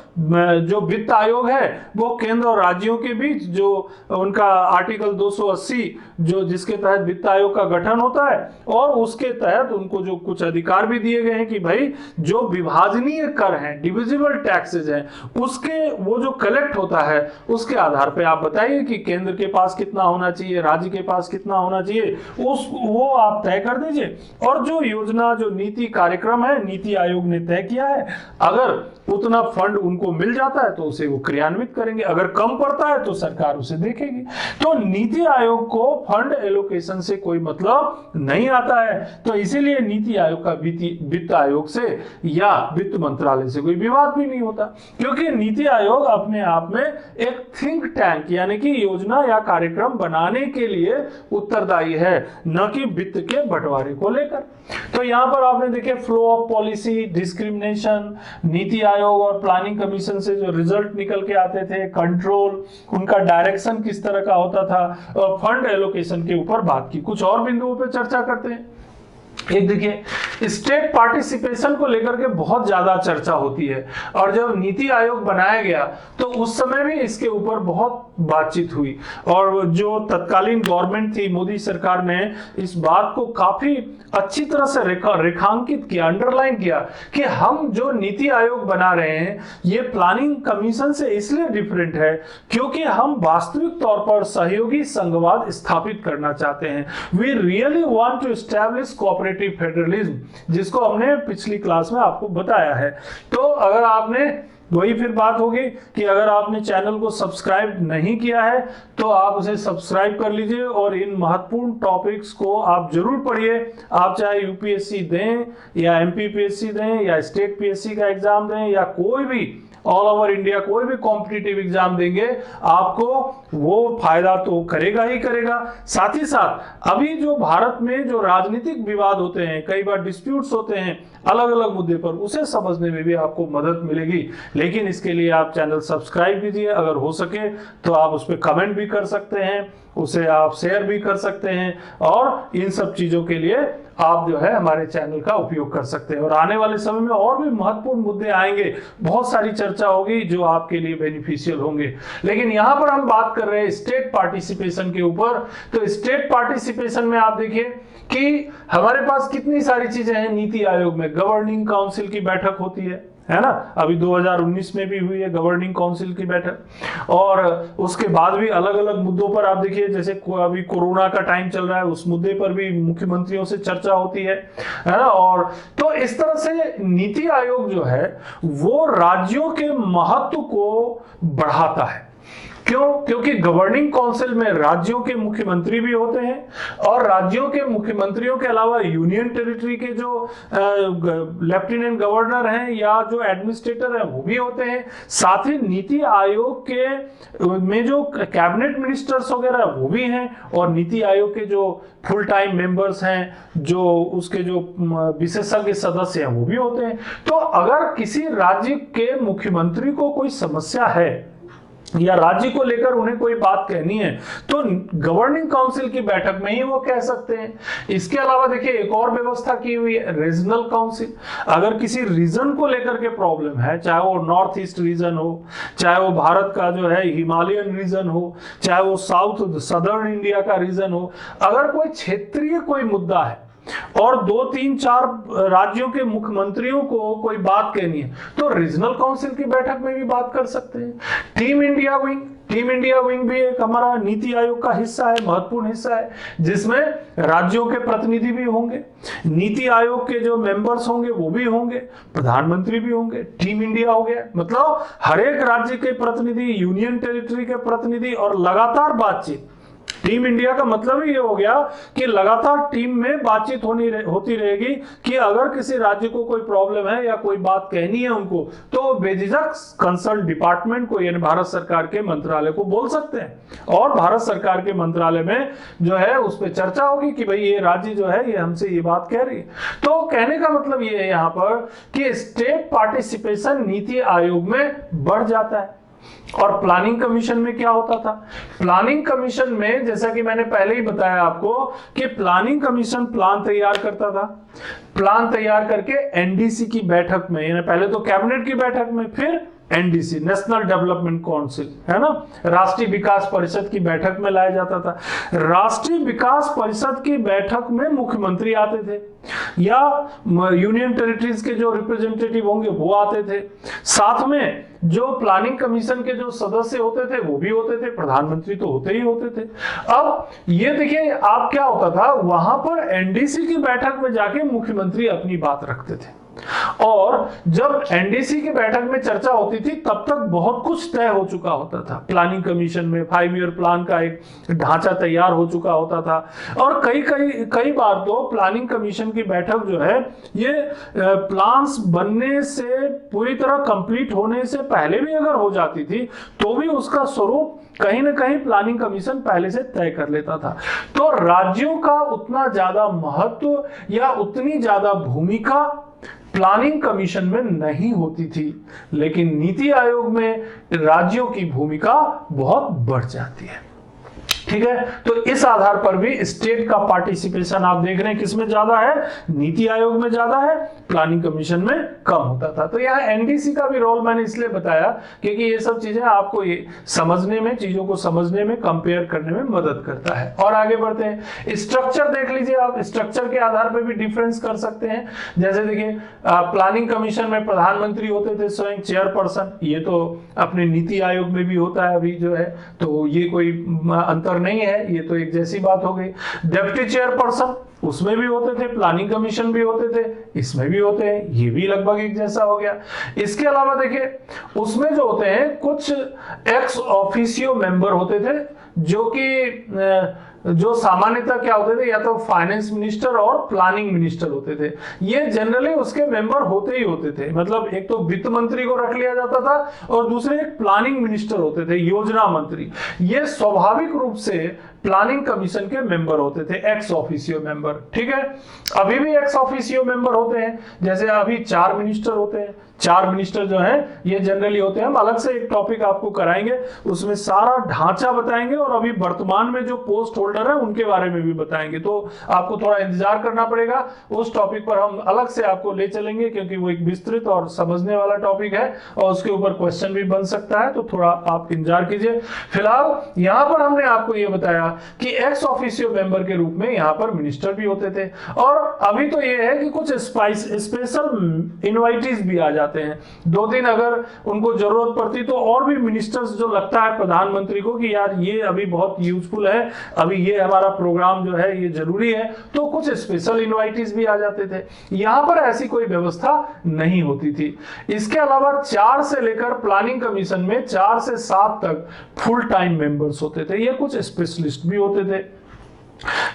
जो वित्त आयोग है वो केंद्र और राज्यों के बीच जो उनका आर्टिकल 280 जो जिसके तहत वित्त आयोग का गठन होता है, और उसके तहत उनको जो कुछ अधिकार भी दिए गए हैं कि भाई जो विभाजनीय कर हैं, डिविजिबल टैक्सेस हैं, उसके वो जो कलेक्ट होता है उसके आधार पे आप बताइए कि केंद्र के पास कितना होना चाहिए, राज्य के पास कितना होना चाहिए, वो आप तय कर दीजिए। और जो योजना, जो नीति कार्यक्रम है नीति आयोग ने तय किया है, अगर उतना फंड उनको मिल जाता है तो उसे वो क्रियान्वित करेंगे, अगर कम पड़ता है तो सरकार उसे देखेगी। तो नीति आयोग को फंड एलोकेशन से कोई मतलब नहीं आता है, तो इसीलिए नीति आयोग का वित्त आयोग से या वित्त मंत्रालय से कोई विवाद भी नहीं होता, क्योंकि नीति आयोग अपने आप में एक थिंक टैंक यानी कि योजना या कार्यक्रम बनाने के लिए उत्तरदायी है, न कि वित्त के बंटवारे को लेकर। तो यहां पर आपने देखे flow of policy, discrimination, NITI Aayog और प्लानिंग कमीशन से जो रिजल्ट निकल के आते थे, कंट्रोल, उनका डायरेक्शन किस तरह का होता था, और फंड एलोकेशन के ऊपर बात की। कुछ और बिंदुओं पे चर्चा करते हैं। एक देखिए, स्टेट पार्टिसिपेशन को लेकर के बहुत ज्यादा चर्चा होती है, और जब नीति आयोग बनाया गया तो उस समय भी इसके ऊपर बहुत बातचीत हुई, और जो तत्कालीन गवर्नमेंट थी, मोदी सरकार ने इस बात को काफी अच्छी तरह से रेखांकित किया, अंडरलाइन किया कि हम जो नीति आयोग बना रहे हैं ये प्लानिंग कमीशन से इसलिए डिफरेंट है क्योंकि हम वास्तविक तौर पर सहयोगी संघवाद स्थापित करना चाहते हैं। We really want to establish cooperative federalism, जिसको हमने पिछली क्लास में आपको बताया है। तो अगर आपने, वही फिर बात होगी कि अगर आपने चैनल को सब्सक्राइब नहीं किया है तो आप उसे सब्सक्राइब कर लीजिए, और इन महत्वपूर्ण टॉपिक्स को आप जरूर पढ़िए। आप चाहे यूपीएससी दें या एमपीपीएससी दें या स्टेट पीएससी का एग्जाम दें या कोई भी ऑल ओवर इंडिया कोई भी कॉम्पिटिटिव एग्जाम देंगे, आपको वो फायदा तो करेगा ही करेगा। साथ ही साथ अभी जो भारत में जो राजनीतिक विवाद होते हैं, कई बार डिस्प्यूट्स होते हैं अलग अलग मुद्दे पर, उसे समझने में भी आपको मदद मिलेगी। लेकिन इसके लिए आप चैनल सब्सक्राइब कीजिए, अगर हो सके तो आप उस पर कमेंट भी कर सकते हैं, उसे आप शेयर भी कर सकते हैं, और इन सब चीजों के लिए आप जो है हमारे चैनल का उपयोग कर सकते हैं। और आने वाले समय में और भी महत्वपूर्ण मुद्दे आएंगे, बहुत सारी चर्चा होगी जो आपके लिए बेनिफिशियल होंगे। लेकिन यहां पर हम बात कर रहे हैं स्टेट पार्टिसिपेशन के ऊपर। तो स्टेट पार्टिसिपेशन में आप देखिए कि हमारे पास कितनी सारी चीजें हैं नीति आयोग में। गवर्निंग काउंसिल की बैठक होती है ना, अभी 2019 में भी हुई है गवर्निंग काउंसिल की बैठक, और उसके बाद भी अलग अलग मुद्दों पर आप देखिए, जैसे अभी कोरोना का टाइम चल रहा है, उस मुद्दे पर भी मुख्यमंत्रियों से चर्चा होती है ना। और तो इस तरह से नीति आयोग जो है वो राज्यों के महत्व को बढ़ाता है। क्यों? क्योंकि गवर्निंग काउंसिल में राज्यों के मुख्यमंत्री भी होते हैं, और राज्यों के मुख्यमंत्रियों के अलावा यूनियन टेरिटरी के जो लेफ्टिनेंट गवर्नर हैं या जो एडमिनिस्ट्रेटर हैं वो भी होते हैं। साथ ही नीति आयोग के में जो कैबिनेट मिनिस्टर्स वगैरह वो भी हैं, और नीति आयोग के जो फुल टाइम मेंबर्स हैं, जो उसके जो विशेषज्ञ सदस्य हैं वो भी होते हैं। तो अगर किसी राज्य के मुख्यमंत्री को कोई समस्या है या राज्य को लेकर उन्हें कोई बात कहनी है तो गवर्निंग काउंसिल की बैठक में ही वो कह सकते हैं। इसके अलावा देखिए एक और व्यवस्था की हुई है, रीजनल काउंसिल। अगर किसी रीजन को लेकर के प्रॉब्लम है, चाहे वो नॉर्थ ईस्ट रीजन हो, चाहे वो भारत का जो है हिमालयन रीजन हो, चाहे वो साउथ सदर्न इंडिया का रीजन हो, अगर कोई क्षेत्रीय कोई मुद्दा है और 2, 3, 4 राज्यों के मुख्यमंत्रियों को कोई बात कहनी है तो रीजनल काउंसिल की बैठक में भी बात कर सकते हैं। टीम इंडिया विंग भी एक हमारा नीति आयोग का हिस्सा है, महत्वपूर्ण हिस्सा है, जिसमें राज्यों के प्रतिनिधि भी होंगे, नीति आयोग के जो मेंबर्स होंगे वो भी होंगे, प्रधानमंत्री भी होंगे। टीम इंडिया हो गया मतलब हर एक राज्य के प्रतिनिधि, यूनियन टेरिटरी के प्रतिनिधि, और लगातार बातचीत। टीम इंडिया का मतलब ही ये हो गया कि लगातार टीम में बातचीत होती रहेगी कि अगर किसी राज्य को कोई प्रॉब्लम है या कोई बात कहनी है उनको, तो बेझिझक कंसर्न डिपार्टमेंट को यानी भारत सरकार के मंत्रालय को बोल सकते हैं, और भारत सरकार के मंत्रालय में जो है उस पर चर्चा होगी कि भाई ये राज्य जो है ये हमसे ये बात कह रही है। तो कहने का मतलब ये है यहाँ पर कि स्टेट पार्टिसिपेशन नीति आयोग में बढ़ जाता है। और प्लानिंग कमीशन में क्या होता था? प्लानिंग कमीशन में जैसा कि मैंने पहले ही बताया आपको कि प्लानिंग कमीशन प्लान तैयार करता था। प्लान तैयार करके एनडीसी की बैठक में, यानी पहले तो कैबिनेट की बैठक में, फिर एनडीसी, नेशनल डेवलपमेंट काउंसिल, है ना, राष्ट्रीय विकास परिषद की बैठक में लाया जाता था। राष्ट्रीय विकास परिषद की बैठक में मुख्यमंत्री आते थे या यूनियन टेरिटरीज के जो रिप्रेजेंटेटिव होंगे वो आते थे। साथ में जो प्लानिंग कमीशन के जो सदस्य होते थे वो भी होते थे, प्रधानमंत्री तो होते ही होते थे। अब ये देखिए आप क्या होता था, वहां पर एनडीसी की बैठक में जाके मुख्यमंत्री अपनी बात रखते थे और जब एनडीसी की बैठक में चर्चा होती थी तब तक बहुत कुछ तय हो चुका होता था। प्लानिंग कमीशन में 5 ईयर प्लान का एक ढांचा तैयार हो चुका होता था और कई बार तो प्लानिंग कमीशन की बैठक जो है ये प्लान्स बनने से पूरी तरह कंप्लीट होने से पहले भी अगर हो जाती थी तो भी उसका स्वरूप कहीं ना कहीं प्लानिंग कमीशन पहले से तय कर लेता था। तो राज्यों का उतना ज्यादा महत्व या उतनी ज्यादा भूमिका प्लानिंग कमीशन में नहीं होती थी, लेकिन नीति आयोग में राज्यों की भूमिका बहुत बढ़ जाती है। ठीक है, तो इस आधार पर भी स्टेट का पार्टिसिपेशन आप देख रहे हैं किसमें ज्यादा है, नीति आयोग में ज्यादा है, प्लानिंग कमीशन में कम होता था। तो यहाँ एनडीसी का भी रोल मैंने इसलिए बताया क्योंकि ये सब चीजें आपको ये समझने में, चीजों को समझने में, कंपेयर करने में मदद करता है। और आगे बढ़ते हैं, स्ट्रक्चर देख लीजिए आप, स्ट्रक्चर के आधार पर भी डिफरेंस कर सकते हैं। जैसे देखिए प्लानिंग कमीशन में प्रधानमंत्री होते थे स्वयं चेयरपर्सन, ये तो अपने नीति आयोग में भी होता है अभी जो है, तो ये कोई अंतर नहीं है, ये तो एक जैसी बात हो गई। डिप्टी चेयरपर्सन उसमें भी होते थे, प्लानिंग कमीशन भी होते थे, इसमें भी होते हैं, ये भी लगभग एक जैसा हो गया। इसके अलावा देखिए उसमें जो होते हैं कुछ एक्स ऑफिशियो मेंबर होते थे जो सामान्यतः क्या होते थे, या तो फाइनेंस मिनिस्टर और प्लानिंग मिनिस्टर होते थे। ये जनरली उसके मेंबर होते ही होते थे, मतलब एक तो वित्त मंत्री को रख लिया जाता था और दूसरे एक प्लानिंग मिनिस्टर होते थे, योजना मंत्री। ये स्वाभाविक रूप से प्लानिंग कमीशन के मेंबर होते थे, एक्स ऑफिशियो मेंबर। ठीक है, अभी भी एक्स ऑफिशियो मेंबर होते हैं, जैसे अभी 4 मिनिस्टर होते हैं। 4 मिनिस्टर जो हैं ये जनरली होते हैं, हम अलग से एक टॉपिक आपको कराएंगे, उसमें सारा ढांचा बताएंगे और अभी वर्तमान में जो पोस्ट होल्डर है उनके बारे में भी बताएंगे। तो आपको थोड़ा इंतजार करना पड़ेगा, उस टॉपिक पर हम अलग से आपको ले चलेंगे क्योंकि वो एक विस्तृत और समझने वाला टॉपिक है और उसके ऊपर क्वेश्चन भी बन सकता है, तो थोड़ा आप इंतजार कीजिए। फिलहाल यहाँ पर हमने आपको ये बताया कि एक्स ऑफिशियो मेंबर के रूप में यहाँ पर मिनिस्टर भी होते थे। और अभी तो ये है कि कुछ स्पेशल इनवाइटीज भी आ जाते हैं, 2 दिन अगर उनको जरूरत पड़ती तो और भी मिनिस्टर्स जो लगता है प्रधानमंत्री को कि यार ये अभी बहुत यूजफुल है, अभी ये हमारा प्रोग्राम जो है ये जरूरी है, तो कुछ स्पेशल इनवाइटीज भी आ जाते थे। यहाँ पर ऐसी कोई व्यवस्था नहीं होती थी। इसके अलावा 4 से लेकर प्लानिंग कमीशन में 4 से 7 तक फुल टाइम मेंबर्स होते थे, ये कुछ स्पेशलिस्ट भी होते थे।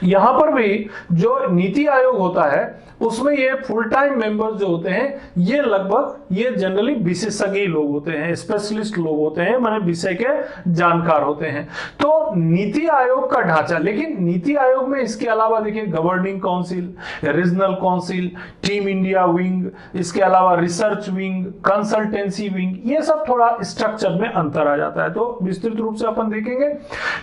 यहां पर भी जो नीति आयोग होता है उसमें ये फुल टाइम मेंबर्स जो होते हैं ये लगभग ये जनरली विशेषज्ञ लोग होते हैं, स्पेशलिस्ट लोग होते हैं, माने विषय के जानकार होते हैं। तो नीति आयोग का ढांचा, लेकिन नीति आयोग में इसके अलावा देखिए governing council, regional council, team India wing, इसके अलावा रिसर्च विंग, कंसल्टेंसी विंग, ये सब थोड़ा स्ट्रक्चर में अंतर आ जाता है, तो विस्तृत रूप से अपन देखेंगे।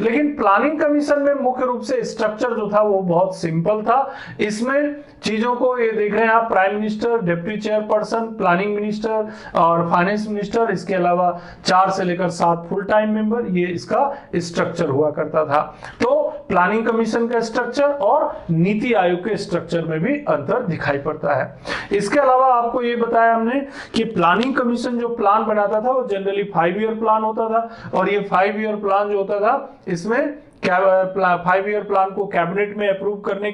लेकिन प्लानिंग कमीशन में मुख्य रूप से स्ट्रक्चर जो था वो बहुत सिंपल था। इसमें चीजों को ये देख रहे हैं आप, prime minister, deputy chairperson, planning minister और फाइनेंस मिनिस्टर, इसके अलावा 4 से लेकर 7 फुल टाइम मेंबर, ये इसका स्ट्रक्चर हुआ करता था। तो प्लानिंग कमीशन का स्ट्रक्चर और नीति आयोग के स्ट्रक्चर में भी अंतर दिखाई पड़ता है। इसके अलावा आपको ये बताया हमने कि प्लानिंग कमीशन जो प्लान बनाता था वो जनरली 5 ईयर प्लान होता था और ये 5 ईयर प्लान जो होता था इसमें 5 ईयर प्लान को कैबिनेट में अप्रूव करने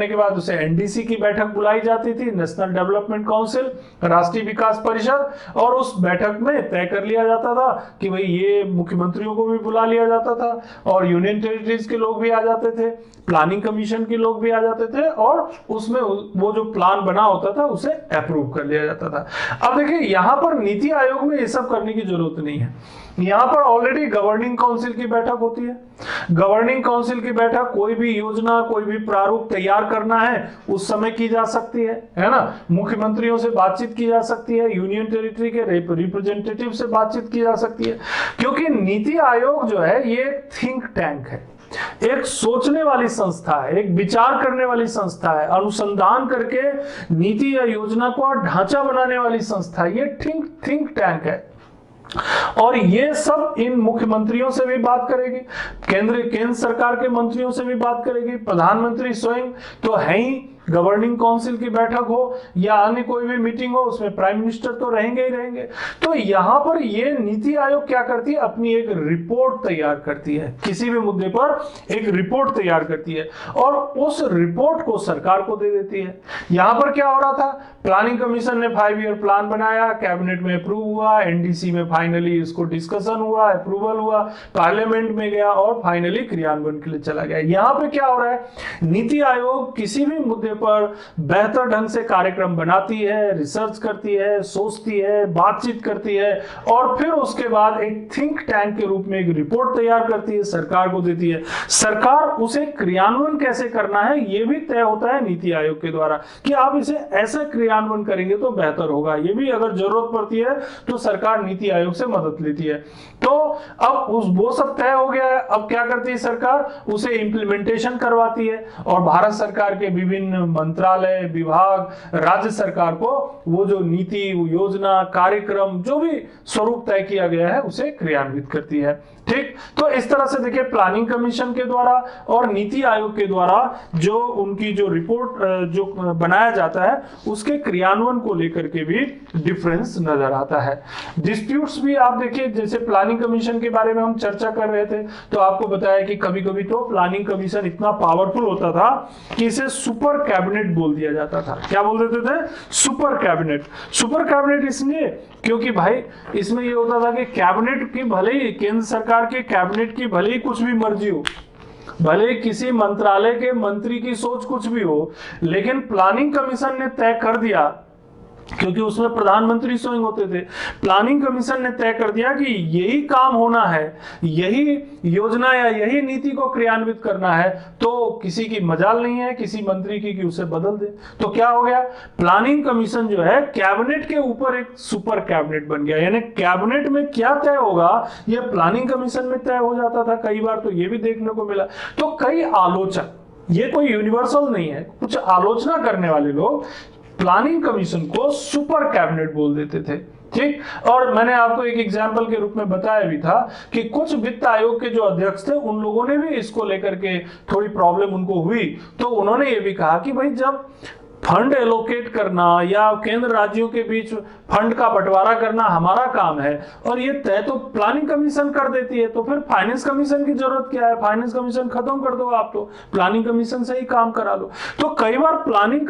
के बाद उसे एनडीसी की बैठक बुलाई जाती थी, नेशनल डेवलपमेंट काउंसिल, राष्ट्रीय विकास परिषद, और उस बैठक में तय कर लिया जाता था कि भाई ये मुख्यमंत्रियों को भी बुला लिया जाता था और यूनियन टेरिटरीज के लोग भी आ जाते थे, प्लानिंग कमीशन के लोग भी आ जाते थे और उसमें वो जो प्लान बना होता था उसे अप्रूव कर लिया जाता था। अब देखिए यहाँ पर नीति आयोग में ये सब करने की जरूरत नहीं है, यहाँ पर ऑलरेडी गवर्निंग काउंसिल की बैठक होती है। गवर्निंग काउंसिल की बैठक कोई भी योजना, कोई भी प्रारूप तैयार करना है उस समय की जा सकती है ना। मुख्यमंत्रियों से बातचीत की जा सकती है, यूनियन टेरिटरी के रिप्रेजेंटेटिव से बातचीत की जा सकती है, क्योंकि नीति आयोग जो है ये एक थिंक टैंक है, एक सोचने वाली संस्था है, एक विचार करने वाली संस्था है, अनुसंधान करके नीति या योजना को ढांचा बनाने वाली संस्था है। ये थिंक टैंक है और ये सब इन मुख्यमंत्रियों से भी बात करेगी, केंद्र सरकार के मंत्रियों से भी बात करेगी, प्रधानमंत्री स्वयं तो है ही। गवर्निंग काउंसिल की बैठक हो या अन्य कोई भी मीटिंग हो उसमें प्राइम मिनिस्टर तो रहेंगे ही रहेंगे। तो यहां पर ये नीति आयोग क्या करती है, अपनी एक रिपोर्ट तैयार करती है, किसी भी मुद्दे पर एक रिपोर्ट तैयार करती है और उस रिपोर्ट को सरकार को दे देती है। यहां पर क्या हो रहा था, प्लानिंग कमीशन ने 5 ईयर प्लान बनाया, कैबिनेट में अप्रूव हुआ, एनडीसी में फाइनली इसको डिस्कशन हुआ, अप्रूवल हुआ, पार्लियामेंट में गया और फाइनली क्रियान्वयन के लिए चला गया। यहां पे क्या हो रहा है, नीति आयोग किसी भी मुद्दे पर बेहतर ढंग से कार्यक्रम बनाती है, रिसर्च करती है, सोचती है, बातचीत करती है और फिर उसके बाद एक थिंक टैंक के रूप में एक रिपोर्ट तैयार करती है, सरकार को देती है। सरकार उसे क्रियान्वयन कैसे करना है ये भी तय होता है नीति आयोग के द्वारा कि आप इसे ऐसे क्रियान्वयन करेंगे तो बेहतर होगा। ये भी अगर जरूरत पड़ती है तो सरकार नीति आयोग से मदद लेती है। तो अब वो सब तय हो गया है, अब क्या करती है सरकार, उसे इंप्लीमेंटेशन करवाती है और भारत सरकार के विभिन्न मंत्रालय, विभाग, राज्य सरकार को वो जो नीति, योजना, कार्यक्रम जो भी स्वरूप तय किया गया है उसे क्रियान्वित करती है। ठीक, तो इस तरह से देखिए प्लानिंग कमीशन के द्वारा और नीति आयोग के द्वारा जो उनकी जो रिपोर्ट जो बनाया जाता है उसके क्रियान्वयन को लेकर के भी डिफरेंस नजर आता है। डिस्प्यूट्स भी आप देखिए, जैसे प्लानिंग कमीशन के बारे में हम चर्चा कर रहे थे तो आपको बताया कि कभी कभी तो प्लानिंग कमीशन इतना पावरफुल होता था कि इसे सुपर कैबिनेट बोल दिया जाता था। क्या बोल देते थे, सुपर कैबिनेट। सुपर कैबिनेट इसलिए क्योंकि भाई इसमें ये होता था कि कैबिनेट की भले ही केंद्र सरकार के कैबिनेट की भले ही कुछ भी मर्जी हो, भले ही किसी मंत्रालय के मंत्री की सोच कुछ भी हो, लेकिन प्लानिंग कमीशन ने तय कर दिया, क्योंकि उसमें प्रधानमंत्री स्वयं होते थे, प्लानिंग कमीशन ने तय कर दिया कि यही काम होना है, यही योजना या यही नीति को क्रियान्वित करना है, तो किसी की मजाल नहीं है किसी मंत्री की कि उसे बदल दे। तो क्या हो गया, प्लानिंग कमीशन जो है कैबिनेट के ऊपर एक सुपर कैबिनेट बन गया, यानी कैबिनेट में क्या तय होगा यह प्लानिंग कमीशन में तय हो जाता था। कई बार तो यह भी देखने को मिला। तो कई आलोचक, ये कोई यूनिवर्सल नहीं है, कुछ आलोचना करने वाले लोग प्लानिंग कमीशन को सुपर कैबिनेट बोल देते थे। ठीक, और मैंने आपको एक एग्जाम्पल के रूप में बताया भी था कि कुछ वित्त आयोग के जो अध्यक्ष थे उन लोगों ने भी इसको लेकर के थोड़ी प्रॉब्लम उनको हुई, तो उन्होंने ये भी कहा कि भाई जब फंड एलोकेट करना या केंद्र राज्यों के बीच फंड का बंटवारा करना हमारा काम है और ये तय तो प्लानिंग कमीशन कर देती है, तो फिर फाइनेंस कमीशन की जरूरत क्या है, फाइनेंस कमीशन खत्म कर दो, आप तो प्लानिंग कमीशन से ही काम करा लो। तो कई बार प्लानिंग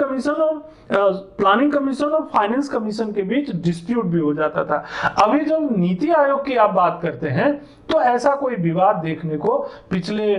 कमीशन और फाइनेंस कमीशन के बीच डिस्प्यूट भी हो जाता था। अभी जब नीति आयोग की आप बात करते हैं तो ऐसा कोई विवाद देखने को पिछले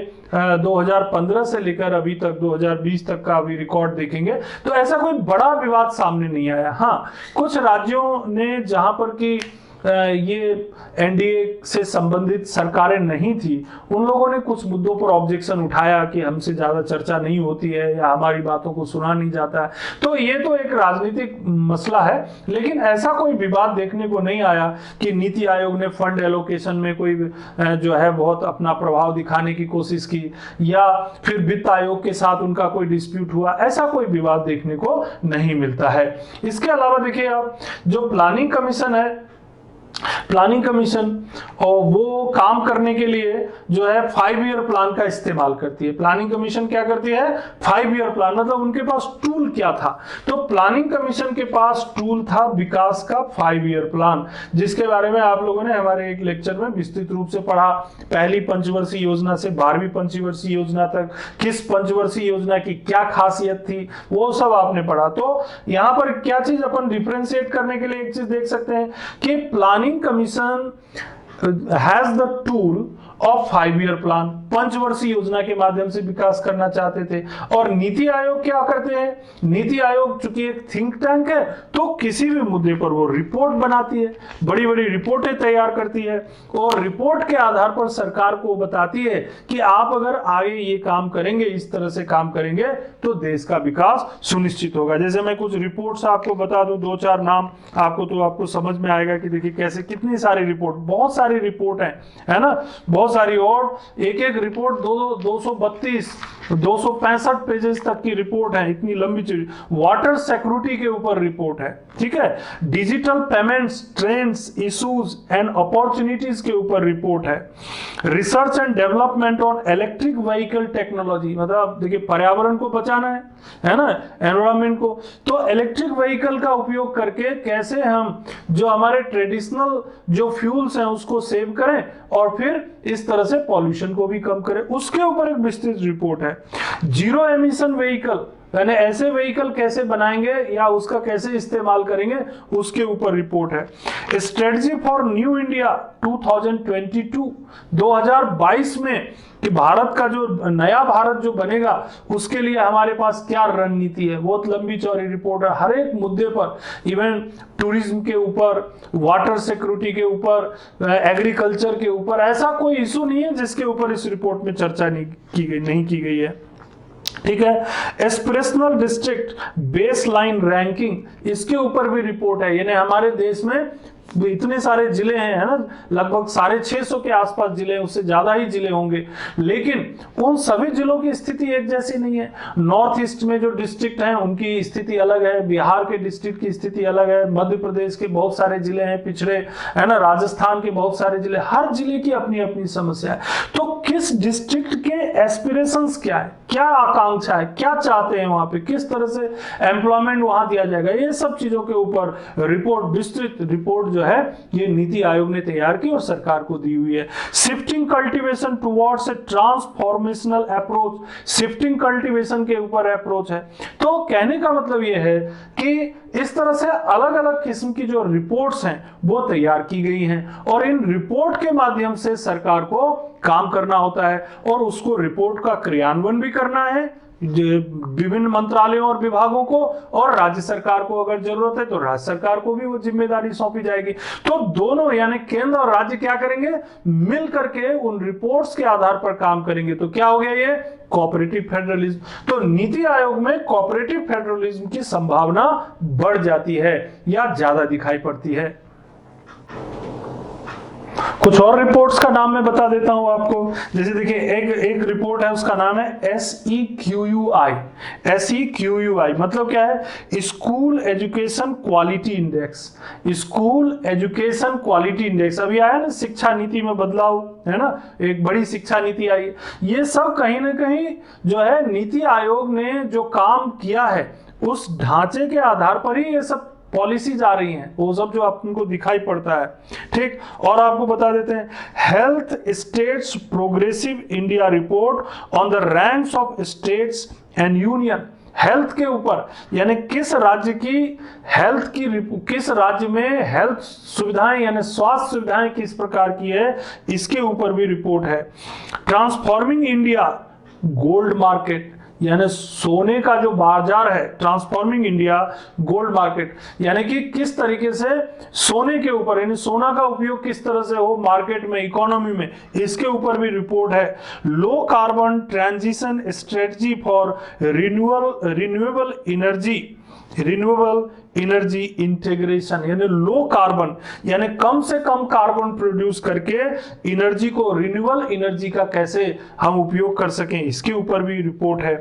2015 से लेकर अभी तक 2020 तक का अभी रिकॉर्ड देखेंगे तो ऐसा कोई बड़ा विवाद सामने नहीं आया। हाँ, कुछ राज्यों ने जहां पर कि ये एनडीए से संबंधित सरकारें नहीं थी, उन लोगों ने कुछ मुद्दों पर ऑब्जेक्शन उठाया कि हमसे ज्यादा चर्चा नहीं होती है या हमारी बातों को सुना नहीं जाता है। तो ये तो एक राजनीतिक मसला है, लेकिन ऐसा कोई विवाद देखने को नहीं आया कि नीति आयोग ने फंड एलोकेशन में कोई जो है बहुत अपना प्रभाव दिखाने की कोशिश की या फिर वित्त आयोग के साथ उनका कोई डिस्प्यूट हुआ, ऐसा कोई विवाद देखने को नहीं मिलता है। इसके अलावा देखिए आप, जो प्लानिंग कमीशन है, प्लानिंग कमीशन और वो काम करने के लिए जो है 5 ईयर प्लान का इस्तेमाल करती है। प्लानिंग कमीशन क्या करती है, 5 ईयर प्लान, मतलब उनके पास टूल क्या था, तो प्लानिंग कमीशन के पास टूल था विकास का 5 ईयर प्लान, जिसके बारे में आप लोगों ने हमारे एक लेक्चर में विस्तृत रूप से पढ़ा। पहली पंचवर्षीय योजना से 12वीं पंचवर्षीय योजना तक किस पंचवर्षीय योजना की क्या खासियत थी, वो सब आपने पढ़ा। तो यहाँ पर क्या चीज अपन डिफरेंशिएट करने के लिए एक चीज देख सकते हैं कि planning commission has the tool of 5 year plan, पंचवर्षीय योजना के माध्यम से विकास करना चाहते थे। और नीति आयोग क्या करते हैं, नीति आयोग चूंकि एक थिंक टैंक है तो किसी भी मुद्दे पर वो रिपोर्ट बनाती है, बड़ी बड़ी रिपोर्टें तैयार करती है और रिपोर्ट के आधार पर सरकार को बताती है कि आप अगर आगे ये काम करेंगे, इस तरह से काम करेंगे तो देश का विकास सुनिश्चित होगा। जैसे मैं कुछ रिपोर्ट्स आपको बता दूं, 2-4 नाम आपको, तो आपको समझ में आएगा कि देखिए कैसे कितनी सारी रिपोर्ट, बहुत सारी रिपोर्ट है ना, बहुत सारी, और एक एक रिपोर्ट 232 265 पेजेस तक की रिपोर्ट है, इतनी लंबी चीज। वाटर सिक्योरिटी के ऊपर रिपोर्ट है, ठीक है। Digital payments, trends, issues and opportunities के ऊपर रिपोर्ट है। Research and development on electric vehicle technology, मतलब देखिए पर्यावरण को बचाना है ना, एनवायरमेंट को, तो इलेक्ट्रिक व्हीकल का उपयोग करके कैसे हम जो हमारे ट्रेडिशनल जो फ्यूल्स हैं उसको सेव करें और फिर इस तरह से पॉल्यूशन को भी कम करें, उसके ऊपर एक विस्तृत रिपोर्ट है। जीरो एमिशन व्हीकल, यानी ऐसे व्हीकल कैसे बनाएंगे या उसका कैसे इस्तेमाल करेंगे, उसके ऊपर रिपोर्ट है। स्ट्रेटजी फॉर न्यू इंडिया 2022 में कि भारत का जो नया भारत जो बनेगा उसके लिए हमारे पास क्या रणनीति है, बहुत लंबी चौड़ी रिपोर्ट है हर एक मुद्दे पर, इवन टूरिज्म के ऊपर, वाटर सिक्योरिटी के ऊपर, एग्रीकल्चर के ऊपर, ऐसा कोई इशू नहीं है जिसके ऊपर इस रिपोर्ट में चर्चा नहीं की गई है, ठीक है। एस्पिरेशनल डिस्ट्रिक्ट बेसलाइन रैंकिंग, इसके ऊपर भी रिपोर्ट है, यानी हमारे देश में इतने सारे जिले हैं, है ना, लगभग 650 के आसपास जिले हैं, उससे ज्यादा ही जिले होंगे, लेकिन उन सभी जिलों की स्थिति एक जैसी नहीं है। नॉर्थ ईस्ट में जो डिस्ट्रिक्ट हैं उनकी स्थिति अलग है, बिहार के डिस्ट्रिक्ट की स्थिति अलग है, मध्य प्रदेश के बहुत सारे जिले हैं पिछड़े, है ना, राजस्थान के बहुत सारे जिले, हर जिले की अपनी अपनी समस्या है। तो किस डिस्ट्रिक्ट के एस्पिरेशंस क्या है, क्या आकांक्षा है, क्या चाहते हैं वहां पे, किस तरह से एम्प्लॉयमेंट वहां दिया जाएगा, ये सब चीजों के ऊपर रिपोर्ट, विस्तृत रिपोर्ट जो है ये नीति आयोग ने तैयार की और सरकार को दी हुई है। Shifting cultivation towards a transformational approach, shifting cultivation के ऊपर अप्रोच है। तो कहने का मतलब ये है कि इस तरह से अलग अलग किस्म की जो रिपोर्ट्स हैं वो तैयार की गई हैं और इन रिपोर्ट के माध्यम से सरकार को काम करना होता है और उसको रिपोर्ट का क्रियान्वयन भी करना है विभिन्न मंत्रालयों और विभागों को, और राज्य सरकार को अगर जरूरत है तो राज्य सरकार को भी वो जिम्मेदारी सौंपी जाएगी। तो दोनों यानी केंद्र और राज्य क्या करेंगे, मिल करके उन रिपोर्ट्स के आधार पर काम करेंगे। तो क्या हो गया ये कोऑपरेटिव फेडरलिज्म। तो नीति आयोग में कोऑपरेटिव फेडरलिज्म की संभावना बढ़ जाती है या ज्यादा दिखाई पड़ती है। कुछ और रिपोर्ट्स का नाम मैं बता देता हूं आपको, जैसे देखिए एक रिपोर्ट है उसका नाम है SEQUI। SEQUI मतलब क्या है, school education quality index. School education quality index अभी आया ना, शिक्षा नीति में बदलाव है ना, एक बड़ी शिक्षा नीति आई। ये सब कहीं ना कहीं जो है नीति आयोग ने जो काम किया है उस ढांचे के आधार पर ही ये सब पॉलिसीज आ रही हैं, वो सब जो आपको दिखाई पड़ता है, ठीक। और आपको बता देते हैं health states progressive India report on the ranks of states and union. Health के ऊपर यानी किस राज्य की हेल्थ की, किस राज्य में हेल्थ सुविधाएं यानी स्वास्थ्य सुविधाएं किस प्रकार की है, इसके ऊपर भी रिपोर्ट है। ट्रांसफॉर्मिंग इंडिया गोल्ड मार्केट, यानी सोने का जो बाजार है, ट्रांसफॉर्मिंग इंडिया गोल्ड मार्केट, यानी कि किस तरीके से सोने के ऊपर यानी सोना का उपयोग किस तरह से हो मार्केट में, इकोनॉमी में, इसके ऊपर भी रिपोर्ट है। Low carbon transition strategy for renewable energy integration, यानी लो कार्बन यानी कम से कम कार्बन प्रोड्यूस करके एनर्जी को, रिन्यूएबल एनर्जी का कैसे हम उपयोग कर सकें, इसके ऊपर भी रिपोर्ट है।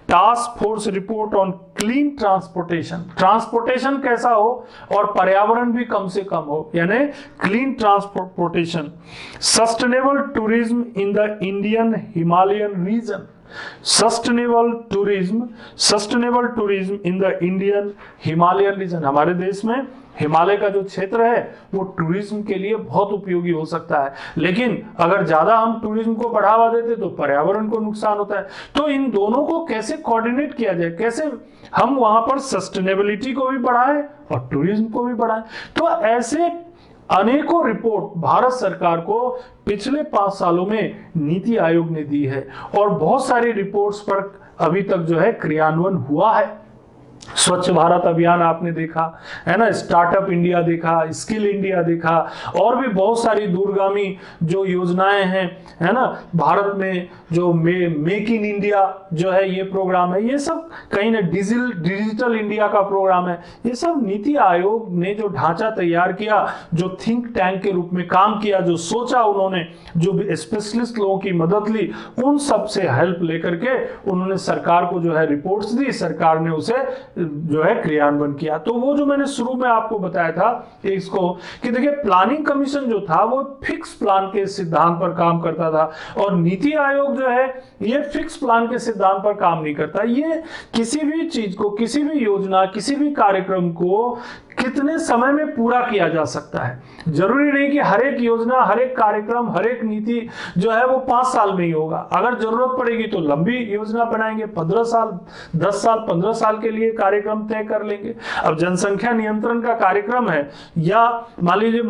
Task force report on clean transportation, transportation कैसा हो और पर्यावरण भी कम से कम हो, यानी clean transportation. Sustainable tourism in the Indian Himalayan region, sustainable tourism in the Indian Himalayan region. हमारे देश में हिमालय का जो क्षेत्र है वो टूरिज्म के लिए बहुत उपयोगी हो सकता है, लेकिन अगर ज्यादा हम टूरिज्म को बढ़ावा देते तो पर्यावरण को नुकसान होता है। तो इन दोनों को कैसे कोऑर्डिनेट किया जाए, कैसे हम वहां पर सस्टेनेबिलिटी को भी बढ़ाएं और टूरिज्म को भी बढ़ाएं। तो ऐसे अनेकों रिपोर्ट भारत सरकार को पिछले 5 सालों में नीति आयोग ने दी है और बहुत सारी रिपोर्ट्स पर अभी तक जो है क्रियान्वयन हुआ है। स्वच्छ भारत अभियान आपने देखा है ना, स्टार्टअप इंडिया देखा, स्किल इंडिया देखा, और भी बहुत सारी दूरगामी जो योजनाएं हैं, है ना, भारत में जो मेक इन इंडिया जो है ये प्रोग्राम है, ये सब कहीं ना डिजिटल इंडिया का प्रोग्राम है, ये सब नीति आयोग ने जो ढांचा तैयार किया, जो थिंक टैंक के रूप में काम किया, जो सोचा उन्होंने, जो स्पेशलिस्ट लोगों की मदद ली, उन सब से हेल्प लेकर के उन्होंने सरकार को जो है रिपोर्ट्स दी, सरकार ने उसे जो है क्रियान्वयन किया। तो वो जो मैंने शुरू में आपको बताया था इसको कि देखिए प्लानिंग कमीशन जो था वो फिक्स प्लान के सिद्धांत पर काम करता था और नीति आयोग जो है ये फिक्स प्लान के सिद्धांत पर काम नहीं करता। ये किसी भी चीज को, किसी भी योजना, किसी भी कार्यक्रम को कितने समय में पूरा किया जा सकता है। जरूरी नहीं कि हर एक योजना, हर एक कार्यक्रम, हर एक नीति जो है वो 5 साल में ही होगा। अगर जरूरत पड़ेगी तो लंबी योजना बनाएंगे, 15 साल, 10 साल, 15 साल के लिए कार्यक्रम तय कर लेंगे। अब जनसंख्या नियंत्रण का कार्यक्रम है या मान लीजिए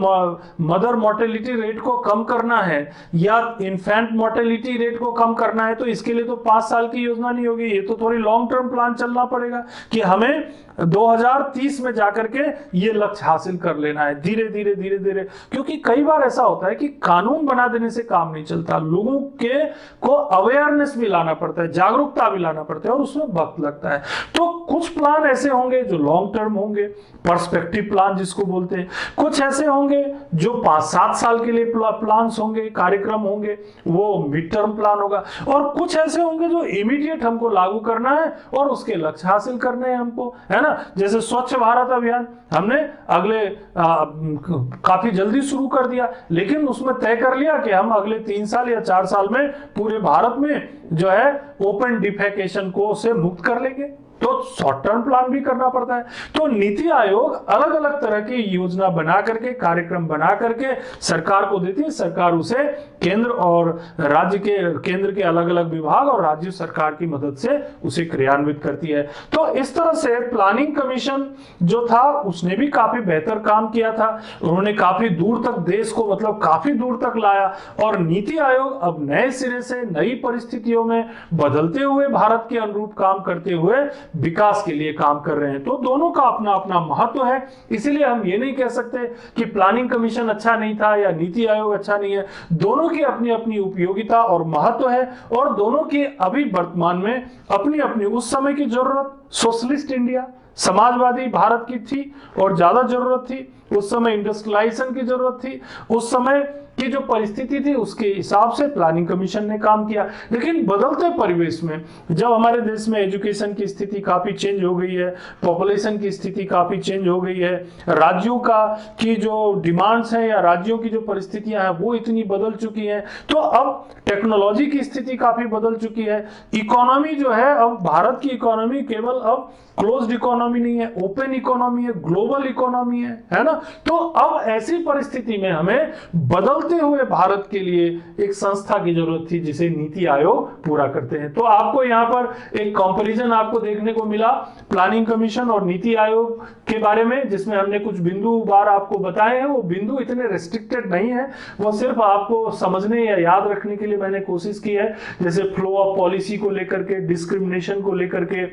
मदर मोर्टेलिटी रेट को कम करना है या इन्फेंट मोर्टेलिटी रेट को कम करना है, तो इसके लिए तो 5 साल की योजना नहीं होगी, ये तो थोड़ी लॉन्ग टर्म प्लान चलना पड़ेगा कि हमें 2030 में जाकर के ये लक्ष्य हासिल कर लेना है, धीरे धीरे धीरे धीरे। क्योंकि कई बार ऐसा होता है कि कानून बना देने से काम नहीं चलता, लोगों के को अवेयरनेस भी लाना पड़ता है, जागरूकता भी लाना पड़ता है और उसमें वक्त लगता है। तो कुछ प्लान ऐसे होंगे जो लॉन्ग टर्म होंगे, पर्सपेक्टिव प्लान जिसको बोलते हैं, कुछ ऐसे होंगे जो 5-7 साल के लिए प्लान्स होंगे, कार्यक्रम होंगे, वो मिड टर्म प्लान होगा, और कुछ ऐसे होंगे जो इमीडिएट हमको लागू करना है और उसके लक्ष्य हासिल करने हैं हमको, है ना। जैसे स्वच्छ भारत अभियान हमने अगले काफी जल्दी शुरू कर दिया, लेकिन उसमें तय कर लिया कि हम अगले 3 साल या 4 साल में पूरे भारत में जो है ओपन डिफेकेशन को से मुक्त कर लेंगे। तो शॉर्ट टर्म प्लान भी करना पड़ता है। तो नीति आयोग अलग अलग तरह की योजना बना करके, कार्यक्रम बना करके सरकार को देती है, सरकार उसे केंद्र और राज्य के, केंद्र के अलग अलग विभाग और राज्य सरकार की मदद से उसे क्रियान्वित करती है। तो इस तरह से प्लानिंग कमीशन जो था उसने भी काफी बेहतर काम किया था, उन्होंने काफी दूर तक देश को, मतलब काफी दूर तक लाया, और नीति आयोग अब नए सिरे से नई परिस्थितियों में बदलते हुए भारत के अनुरूप काम करते हुए विकास के लिए काम कर रहे हैं। तो दोनों का अपना अपना महत्व है, इसीलिए हम ये नहीं कह सकते कि प्लानिंग कमीशन अच्छा नहीं था या नीति आयोग अच्छा नहीं है। दोनों की अपनी अपनी उपयोगिता और महत्व है, और दोनों की अभी वर्तमान में अपनी अपनी, उस समय की जरूरत सोशलिस्ट इंडिया, समाजवादी भारत की थी और ज्यादा जरूरत थी, उस समय इंडस्ट्रियलाइजेशन की जरूरत थी, उस समय की जो परिस्थिति थी उसके हिसाब से प्लानिंग कमीशन ने काम किया। लेकिन बदलते परिवेश में जब हमारे देश में एजुकेशन की स्थिति काफी चेंज हो गई है, पॉपुलेशन की स्थिति काफी चेंज हो गई है, राज्यों का की जो डिमांड्स हैं या राज्यों की जो परिस्थितियां हैं वो इतनी बदल चुकी हैं, तो अब टेक्नोलॉजी की स्थिति काफी बदल चुकी है। इकोनॉमी जो है, अब भारत की इकोनॉमी केवल अब क्लोज्ड इकोनॉमी नहीं है, ओपन इकोनॉमी है, ग्लोबल इकोनॉमी है ना। तो अब ऐसी परिस्थिति में हमें बदलते हुए भारत के लिए एक संस्था की जरूरत थी जिसे नीति आयोग पूरा करते हैं। तो आपको यहाँ पर एक कंपैरिजन आपको देखने को मिला प्लानिंग कमीशन और नीति आयोग के बारे में, जिसमें हमने कुछ बिंदु बार आपको बताए हैं। वो बिंदु इतने रेस्ट्रिक्टेड नहीं है, वो सिर्फ आपको समझने या याद रखने के लिए मैंने कोशिश की है। जैसे फ्लो ऑफ पॉलिसी को लेकर के, डिस्क्रिमिनेशन को लेकर के,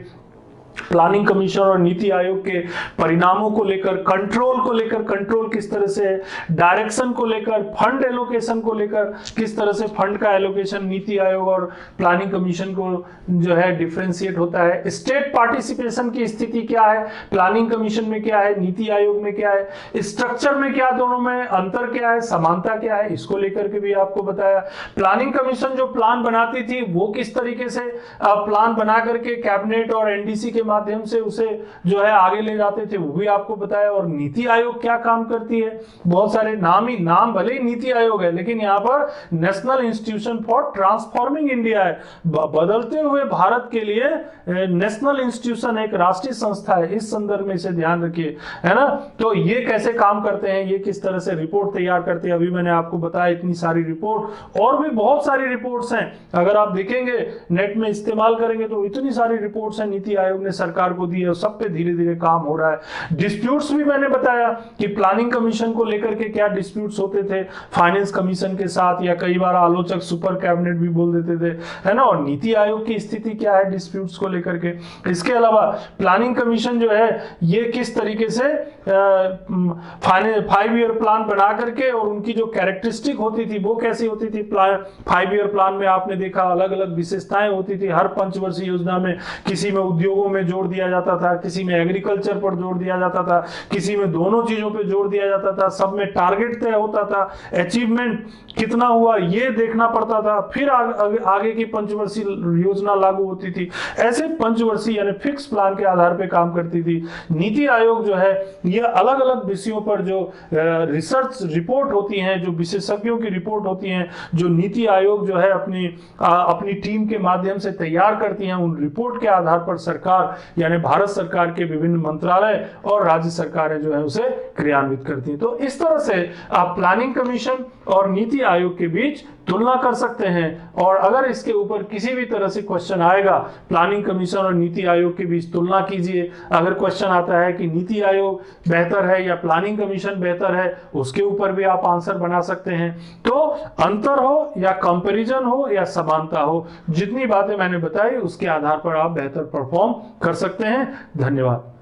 प्लानिंग कमीशन और नीति आयोग के परिणामों को लेकर, कंट्रोल को लेकर, कंट्रोल किस तरह से, डायरेक्शन को लेकर, फंड एलोकेशन को लेकर, किस तरह से फंड का एलोकेशन नीति आयोग और प्लानिंग कमीशन को जो है डिफरेंशिएट होता है, स्टेट पार्टिसिपेशन की स्थिति क्या है, प्लानिंग कमीशन में क्या है, नीति आयोग में क्या है, स्ट्रक्चर में क्या, दोनों में अंतर क्या है, समानता क्या है, इसको लेकर के भी आपको बताया। प्लानिंग कमीशन जो प्लान बनाती थी वो किस तरीके से प्लान बना करके कैबिनेट और एनडीसी के माध्यम से उसे जो है आगे ले जाते थे, वो भी आपको बताया। और नीति आयोग क्या काम करती है, बहुत सारे नाम भले ही नीति आयोग है, लेकिन यहाँ पर national institution for transforming India है, बदलते हुए भारत के लिए नेशनल इंस्टीट्यूशन, एक राष्ट्रीय संस्था है। इस संदर्भ में इसे ध्यान रखिए, है ना। तो ये कैसे काम करते हैं, ये किस तरह से रिपोर्ट तैयार करते हैं, अभी मैंने आपको बताया इतनी सारी रिपोर्ट, और भी बहुत सारी रिपोर्ट्स हैं। अगर आप देखेंगे नेट में इस्तेमाल करेंगे तो इतनी सारी रिपोर्ट्स हैं नीति आयोग ने सरकार को दी है, सब पे धीरे धीरे काम हो रहा है। डिस्प्यूट्स भी मैंने बताया कि प्लानिंग कमीशन को लेकर के क्या डिस्प्यूट्स होते थे फाइनेंस कमीशन के साथ, या कई बार आलोचक सुपर कैबिनेट भी बोल देते थे, है ना। और नीति आयोग की स्थिति क्या है डिस्प्यूट्स को लेकर के। इसके अलावा प्लानिंग कमीशन जो है ये किस तरीके से 5 ईयर प्लान बना करके, और उनकी जो कैरेक्टरिस्टिक होती थी वो कैसी होती थी। 5 ईयर प्लान में आपने देखा अलग अलग विशेषताएं होती थी। हर पंचवर्षीय योजना में किसी में उद्योगों में जोड़ दिया जाता था, किसी में एग्रीकल्चर पर जोड़ दिया जाता था, किसी में दोनों चीजों पे जोड़ दिया जाता था, सब में टारगेट तय होता था, अचीवमेंट कितना हुआ ये देखना पड़ता था, फिर आगे की पंचवर्षीय योजना लागू होती थी। ऐसे पंचवर्षीय यानी फिक्स प्लान के आधार पर काम करती थी। नीति आयोग जो है ये अलग अलग विषयों पर जो रिसर्च रिपोर्ट होती हैं, जो विशेषज्ञों की रिपोर्ट होती हैं, जो नीति आयोग जो है अपनी टीम के माध्यम से तैयार करती हैं, उन रिपोर्ट के आधार पर सरकार यानी भारत सरकार के विभिन्न मंत्रालय और राज्य सरकारें जो है उसे क्रियान्वित करती हैं। तो इस तरह से आप प्लानिंग कमीशन और नीति आयोग के बीच तुलना कर सकते हैं। और अगर इसके ऊपर किसी भी तरह से क्वेश्चन आएगा, प्लानिंग कमीशन और नीति आयोग के बीच तुलना कीजिए। अगर क्वेश्चन आता है कि नीति आयोग बेहतर है या प्लानिंग कमीशन बेहतर है, उसके ऊपर भी आप आंसर बना सकते हैं। तो अंतर हो या कंपैरिजन हो या समानता हो, जितनी बातें मैंने बताई उसके आधार पर आप बेहतर परफॉर्म कर सकते हैं। धन्यवाद।